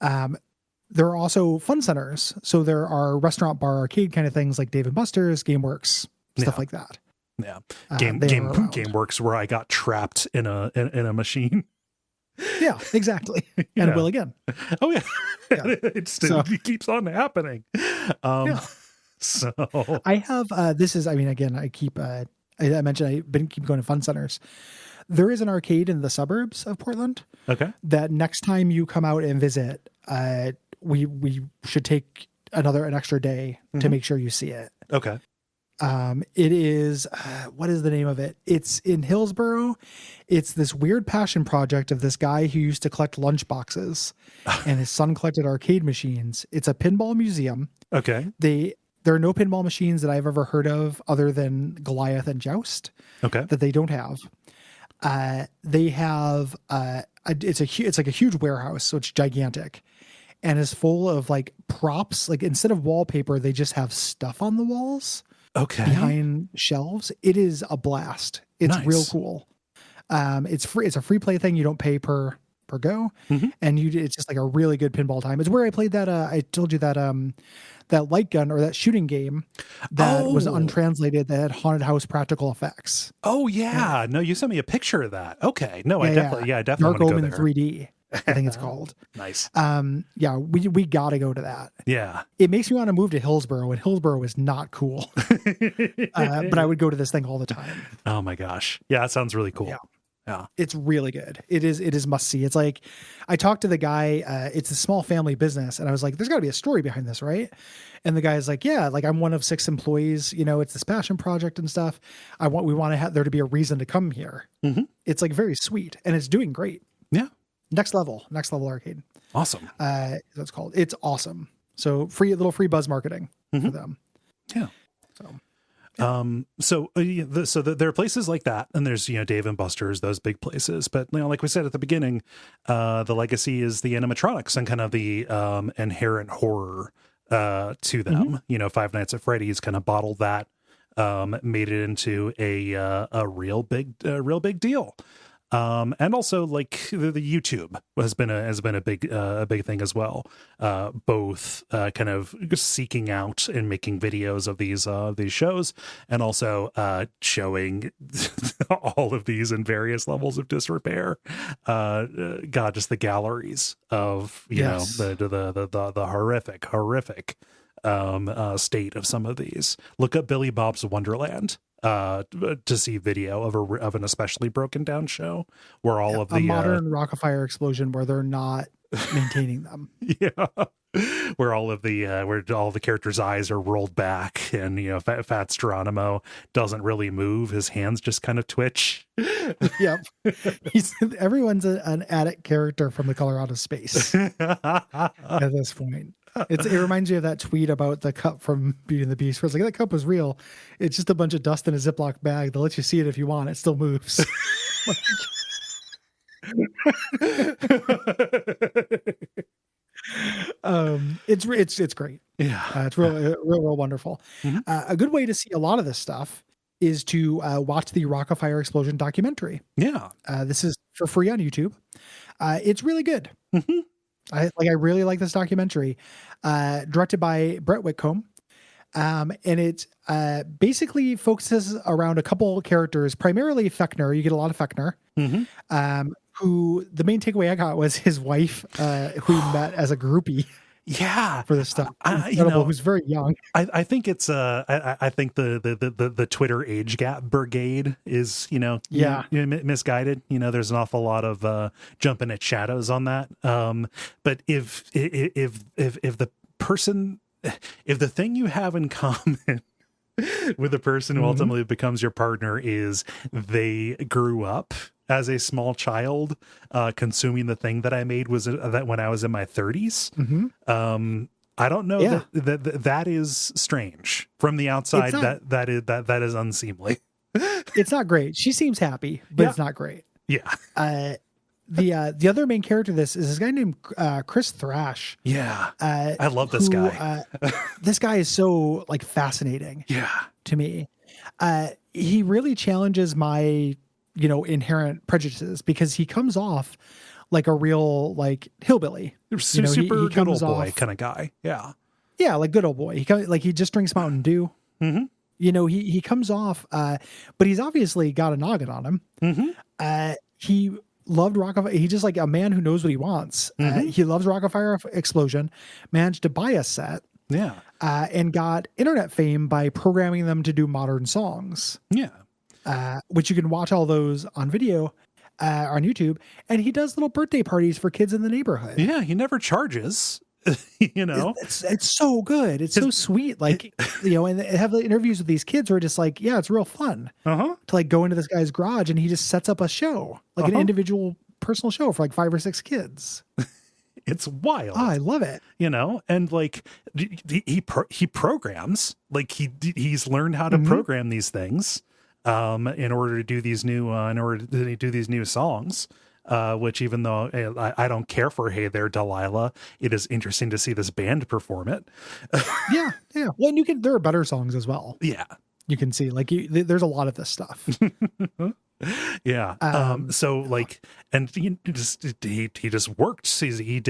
S5: There are also fun centers. So there are restaurant, bar, arcade kind of things like Dave & Buster's, GameWorks, stuff like that.
S1: Yeah. GameWorks, where I got trapped in a machine.
S5: Yeah, exactly. And will again.
S1: Oh yeah. It keeps on happening. So
S5: I have this is, I mean, again, I keep I mentioned I've keep going to fun centers. There is an arcade in the suburbs of Portland.
S1: Okay.
S5: That next time you come out and visit, we should take an extra day to make sure you see it.
S1: Okay.
S5: It is, what is the name of it? It's in Hillsborough. It's this weird passion project of this guy who used to collect lunch boxes and his son collected arcade machines. It's a pinball museum.
S1: Okay.
S5: There are no pinball machines that I've ever heard of other than Goliath and Joust.
S1: Okay.
S5: That they don't have. They have, it's like a huge warehouse. So it's gigantic and is full of like props. Like instead of wallpaper, they just have stuff on the walls.
S1: Okay.
S5: Behind shelves. It is a blast. It's real cool. It's free. It's a free play thing. You don't pay per go. And it's just like a really good pinball time. It's where I played that. I told you that, that light gun or that shooting game that was untranslated that had haunted house practical effects.
S1: Oh yeah. No, you sent me a picture of that. Okay. No, I definitely
S5: Dark
S1: want to go
S5: Omen
S1: there.
S5: 3D. I think it's called.
S1: Nice.
S5: We got to go to that.
S1: Yeah.
S5: It makes me want to move to Hillsborough, and Hillsborough is not cool. But I would go to this thing all the time.
S1: Oh my gosh. Yeah, that sounds really cool. Yeah.
S5: It's really good. It is must see. It's like, I talked to the guy, it's a small family business. And I was like, there's gotta be a story behind this, right? And the guy's like, yeah, like I'm one of 6 employees, it's this passion project and stuff. We want to have there to be a reason to come here. It's like very sweet and it's doing great.
S1: Yeah.
S5: Next level arcade.
S1: Awesome.
S5: That's called. It's awesome. So free buzz marketing for them.
S1: Yeah. So there are places like that, and there's Dave and Buster's, those big places. But like we said at the beginning, the legacy is the animatronics and kind of the inherent horror to them. Five Nights at Freddy's kind of bottled that, made it into a real big deal. And also like the YouTube has been a big thing as well. Both kind of seeking out and making videos of these shows, and also showing all of these in various levels of disrepair. Just the galleries of the horrific state of some of these. Look up Billy Bob's Wonderland to see video of an especially broken down show where all of the
S5: modern Rock-afire explosion where they're not maintaining them.
S1: Yeah. Where all the characters' eyes are rolled back, and Fats Geronimo doesn't really move; his hands just kind of twitch.
S5: Yep, everyone's an addict character from the color out of space at this point. It reminds me of that tweet about the cup from Beauty and the Beast, where it's like, that cup was real. It's just a bunch of dust in a Ziploc bag. They'll let you see it if you want. It still moves. It's great.
S1: Yeah,
S5: it's real wonderful. Mm-hmm. A good way to see a lot of this stuff is to watch the Rock-afire explosion documentary.
S1: Yeah,
S5: this is for free on YouTube. It's really good.
S1: Mm-hmm.
S5: I really like this documentary, directed by Brett Whitcomb. And it basically focuses around a couple characters, primarily Fechner. You get a lot of Fechner. Mm-hmm. Who the main takeaway I got was his wife, who he met as a groupie.
S1: Yeah,
S5: for this stuff. Who's very young.
S1: I think it's I think the Twitter age gap brigade is misguided. There's an awful lot of jumping at shadows on that. But if the person, if the thing you have in common with the person who ultimately becomes your partner is they grew up as a small child, consuming the thing that I made was that when I was in my 30s. Mm-hmm. I don't know that is strange from the outside. That is unseemly.
S5: It's not great. She seems happy, but it's not great.
S1: Yeah.
S5: The other main character of this is this guy named Chris Thrash.
S1: Yeah. I love this guy.
S5: This guy is so fascinating.
S1: Yeah.
S5: To me, he really challenges my inherent prejudices because he comes off like a real hillbilly,
S1: super good old boy kind of guy. Yeah.
S5: Yeah. Like good old boy. He just drinks Mountain Dew. Mm-hmm. He comes off, but he's obviously got a noggin on him. Mm-hmm. He loved Rock-afire. He's just like a man who knows what he wants. Mm-hmm. He loves Rock-afire explosion, managed to buy a set.
S1: Yeah.
S5: And got internet fame by programming them to do modern songs.
S1: Yeah.
S5: Which you can watch all those on video on YouTube. And he does little birthday parties for kids in the neighborhood.
S1: Yeah, he never charges.
S5: It's so good. It's so sweet. And they have the interviews with these kids who are just it's real fun to go into this guy's garage and he just sets up a show, an individual personal show for 5 or 6 kids.
S1: It's wild.
S5: Oh, I love it.
S1: And he programs, he's learned how to program these things in order to do these new songs. Which even though I don't care for Hey There Delilah, it is interesting to see this band perform it.
S5: Yeah. Well, and there are better songs as well.
S1: Yeah.
S5: You can see there's a lot of this stuff.
S1: Yeah. And he just worked. He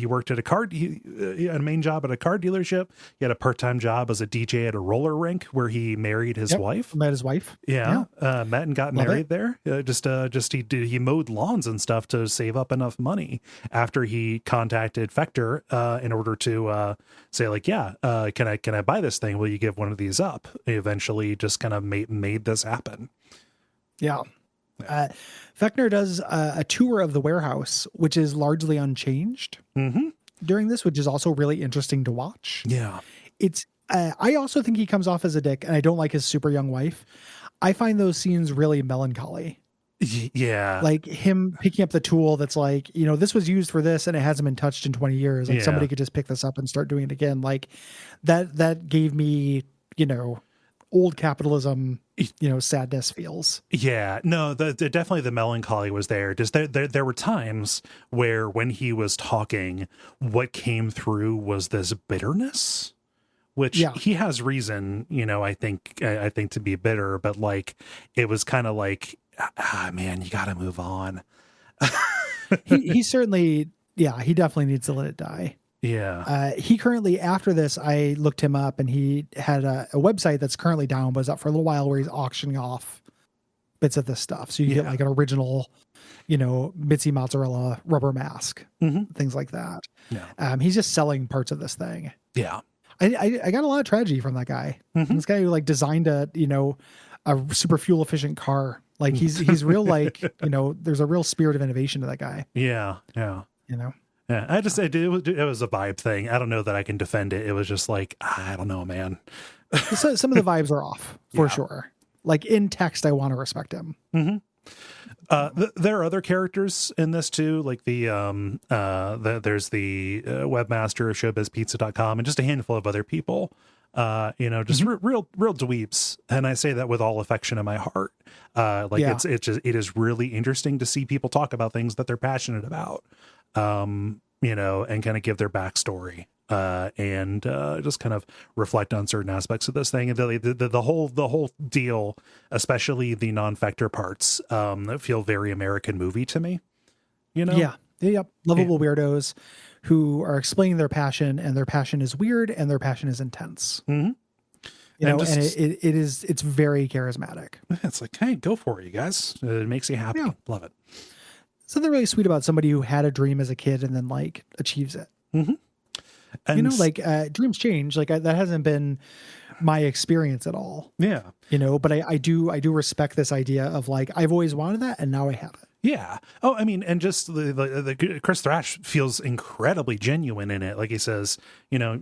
S1: worked at he had a main job at a car dealership. He had a part-time job as a DJ at a roller rink where he married his wife.
S5: Met his wife.
S1: Yeah. Met and got married there. He mowed lawns and stuff to save up enough money after he contacted Fechner in order to say can I buy this thing? Will you give one of these up? He eventually just kind of made this happen.
S5: Yeah. Fechner does a tour of the warehouse, which is largely unchanged during this, which is also really interesting to watch.
S1: Yeah.
S5: It's, I also think he comes off as a dick, and I don't like his super young wife. I find those scenes really melancholy.
S1: Yeah.
S5: Him picking up the tool that's this was used for this and it hasn't been touched in 20 years. Somebody could just pick this up and start doing it again. That gave me, old capitalism, sadness feels.
S1: Yeah, no, definitely the melancholy was there. Just there were times where when he was talking, what came through was this bitterness, which he has reason, I think to be bitter, but it was kind of man, you got to move on.
S5: he certainly, he definitely needs to let it die.
S1: Yeah.
S5: He currently, after this, I looked him up and he had a website that's currently down, was up for a little while, where he's auctioning off bits of this stuff. So you get an original, Mitzi mozzarella rubber mask, things like that.
S1: Yeah.
S5: He's just selling parts of this thing.
S1: Yeah.
S5: I got a lot of tragedy from that guy. This guy who like designed a super fuel efficient car. Like he's real, like, there's a real spirit of innovation to that guy.
S1: Yeah.
S5: You know?
S1: Yeah. It was a vibe thing. I don't know that I can defend it. It was just like, I don't know, man.
S5: So, some of the vibes are off for sure. Like in text, I want to respect him.
S1: There are other characters in this too, like there's the webmaster of showbizpizza.com and just a handful of other people. Just real dweebs, and I say that with all affection in my heart. It is really interesting to see people talk about things that they're passionate about, and kind of give their backstory, and just kind of reflect on certain aspects of this thing. And the whole deal, especially the non-Fector parts, feel very American movie to me. Lovable weirdos who are explaining their passion, and their passion is weird, and their passion is intense. It's very charismatic. It's like, hey, go for it, you guys. It makes you happy. Love it.
S5: Something really sweet about somebody who had a dream as a kid and then like achieves it. And dreams change. Like that hasn't been my experience at all.
S1: Yeah.
S5: But I do respect this idea of like, I've always wanted that and now I have it.
S1: Yeah. Oh, I mean, and just the Chris Thrash feels incredibly genuine in it. Like he says, I'm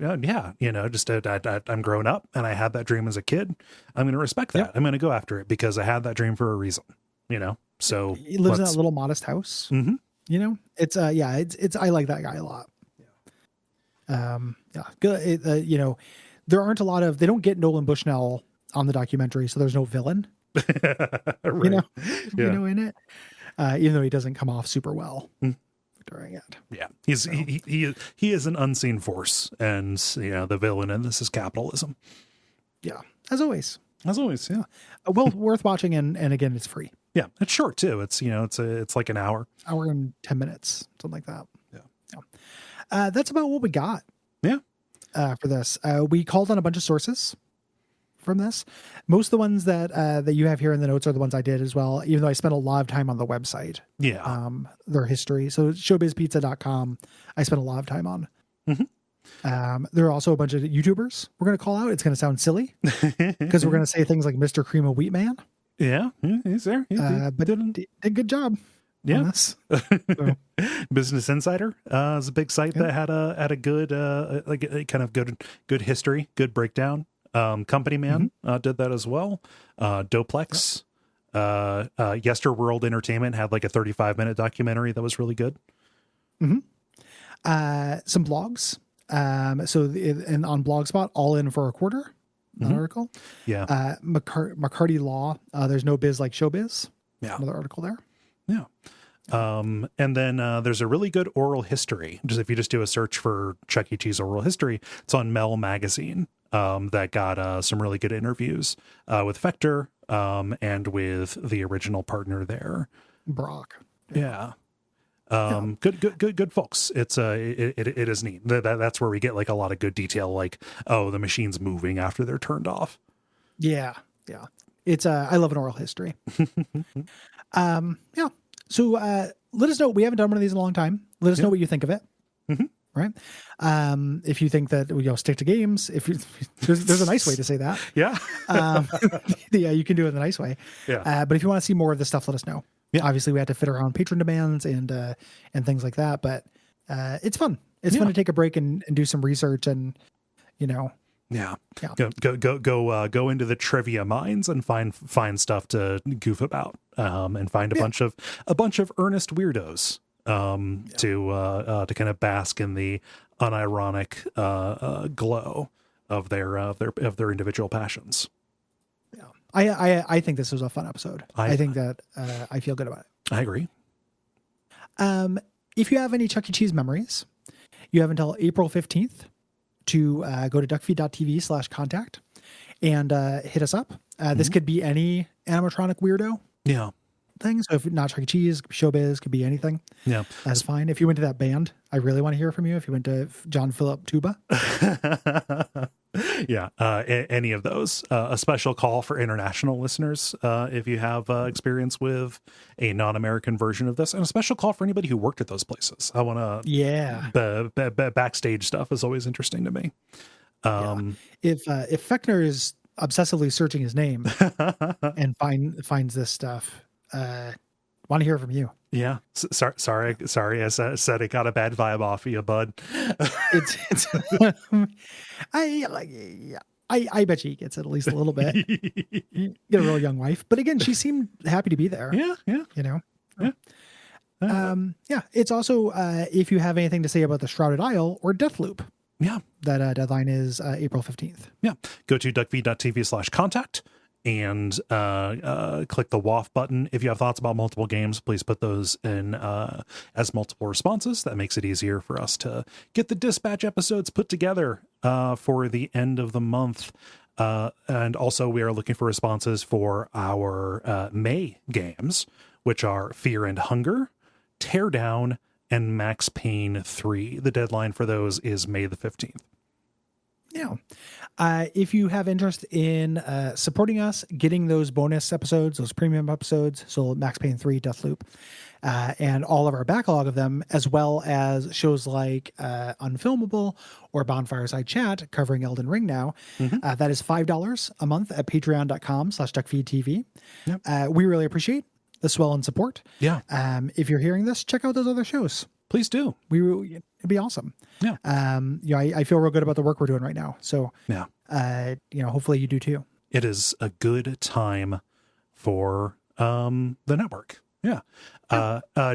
S1: growing up and I had that dream as a kid. I'm going to respect that. Yep. I'm going to go after it because I had that dream for a reason, So
S5: he lives in that little modest house. It's I like that guy a lot. Good. There aren't a lot of, they don't get Nolan Bushnell on the documentary. So there's no villain,
S1: right.
S5: In it. Even though he doesn't come off super well during it.
S1: Yeah. He is an unseen force, and the villain in this is capitalism.
S5: Yeah. As always.
S1: Yeah.
S5: Well, worth watching. And again, it's free.
S1: Yeah. It's short too. It's, it's like an hour
S5: and 10 minutes, something like that.
S1: Yeah.
S5: That's about what we got.
S1: Yeah.
S5: For this, we called on a bunch of sources from this. Most of the ones that you have here in the notes are the ones I did as well, even though I spent a lot of time on the website.
S1: Yeah.
S5: Their history. So showbizpizza.com, I spent a lot of time on. There are also a bunch of YouTubers we're going to call out. It's going to sound silly because we're going to say things like Mr. Cream of Wheat Man.
S1: Yeah. He's there.
S5: But did a good job.
S1: Yeah. So. Business Insider is a big site that had a good good history, good breakdown. Company Man did that as well. Doplex, Yesterworld Entertainment had like a 35-minute documentary that was really good.
S5: Some blogs. And on Blogspot, All In for a Quarter, an article.
S1: Yeah.
S5: McCarty Law. There's no biz like showbiz.
S1: Yeah.
S5: Another article there.
S1: Yeah. And then there's a really good oral history. Just if you just do a search for Chuck E. Cheese oral history, it's on Mel Magazine. That got some really good interviews with Fector and with the original partner there,
S5: Brock.
S1: Yeah. Good folks. It's it is neat. That's where we get like a lot of good detail, like, oh, the machine's moving after they're turned off.
S5: Yeah. It's I love an oral history. Yeah. So let us know. We haven't done one of these in a long time. Let us know what you think of it. Right. If you think that stick to games, there's a nice way to say that.
S1: Yeah.
S5: Yeah, you can do it in a nice way.
S1: Yeah.
S5: But if you want to see more of this stuff, let us know.
S1: Yeah.
S5: Obviously we have to fit around patron demands and things like that, but it's fun. It's fun to take a break and do some research and,
S1: Yeah. Go into the trivia mines and find stuff to goof about, and find a bunch of earnest weirdos, to kind of bask in the unironic glow of their individual passions.
S5: Yeah. I think this was a fun episode. I think that I feel good about it.
S1: I agree.
S5: If you have any Chuck E. Cheese memories, you have until April 15th to go to duckfeed.tv/contact and hit us up. This could be any animatronic weirdo thing. So if not Chuck E. Cheese, Showbiz, could be anything. Yeah. That's fine. If you went to that band, I really want to hear from you. If you went to John Philip Tuba.
S1: Any of those. A special call for international listeners if you have experience with a non-American version of this, and a special call for anybody who worked at those places. I want to. Yeah. The backstage stuff is always interesting to me.
S5: If Fechner is obsessively searching his name and finds this stuff, want to hear from you.
S1: Yeah. Sorry. I said it got a bad vibe off of you, bud.
S5: It's I bet she gets it at least a little bit. You get a real young wife, but again, she seemed happy to be there.
S1: Yeah.
S5: You know.
S1: Yeah.
S5: It's also if you have anything to say about the Shrouded Isle or Deathloop.
S1: Yeah.
S5: That deadline is April 15th.
S1: Yeah. Go to duckfeed.tv/contact and click the WAF button. If you have thoughts about multiple games, please put those in as multiple responses. That makes it easier for us to get the dispatch episodes put together for the end of the month. And also we are looking for responses for our May games, which are Fear and Hunger, Teardown, and Max Payne 3. The deadline for those is May the 15th.
S5: Yeah. If you have interest in supporting us, getting those bonus episodes, those premium episodes, so Max Payne 3, Deathloop, and all of our backlog of them, as well as shows like Unfilmable or Bonfireside Chat covering Elden Ring now, that is $5 a month at patreon.com/duckfeed.tv. Yep. We really appreciate the swell and support.
S1: Yeah.
S5: If you're hearing this, check out those other shows.
S1: Please do.
S5: It'd be awesome.
S1: Yeah.
S5: I feel real good about the work we're doing right now. So,
S1: yeah.
S5: Hopefully you do too.
S1: It is a good time for the network. Yeah.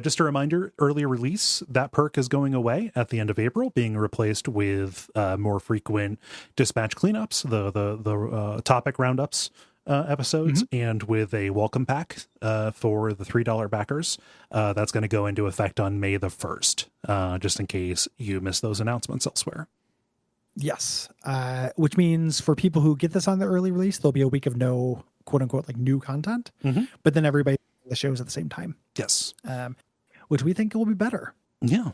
S1: Just a reminder, early release, that perk is going away at the end of April, being replaced with more frequent dispatch cleanups, the topic roundups episodes, and with a welcome pack for the $3 backers. That's going to go into effect on May the 1st, just in case you miss those announcements elsewhere.
S5: Yes. Which means for people who get this on the early release, there'll be a week of no quote unquote like new content, but then everybody the shows at the same time.
S1: Yes.
S5: Which we think will be better.
S1: Yeah.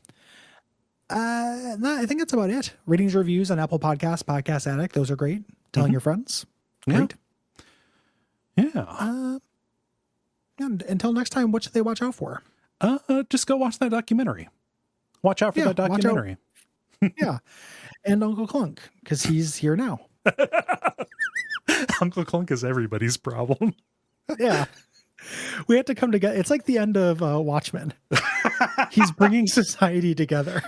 S5: I think that's about it. Ratings, reviews on Apple Podcasts, Podcast Addict. Those are great. Telling your friends. Great.
S1: Yeah.
S5: And until next time, what should they watch out for?
S1: Just go watch that documentary. Watch out for that documentary.
S5: Yeah. And Uncle Clunk, because he's here now.
S1: Uncle Clunk is everybody's problem.
S5: Yeah. We have to come together. It's like the end of Watchmen. He's bringing society together.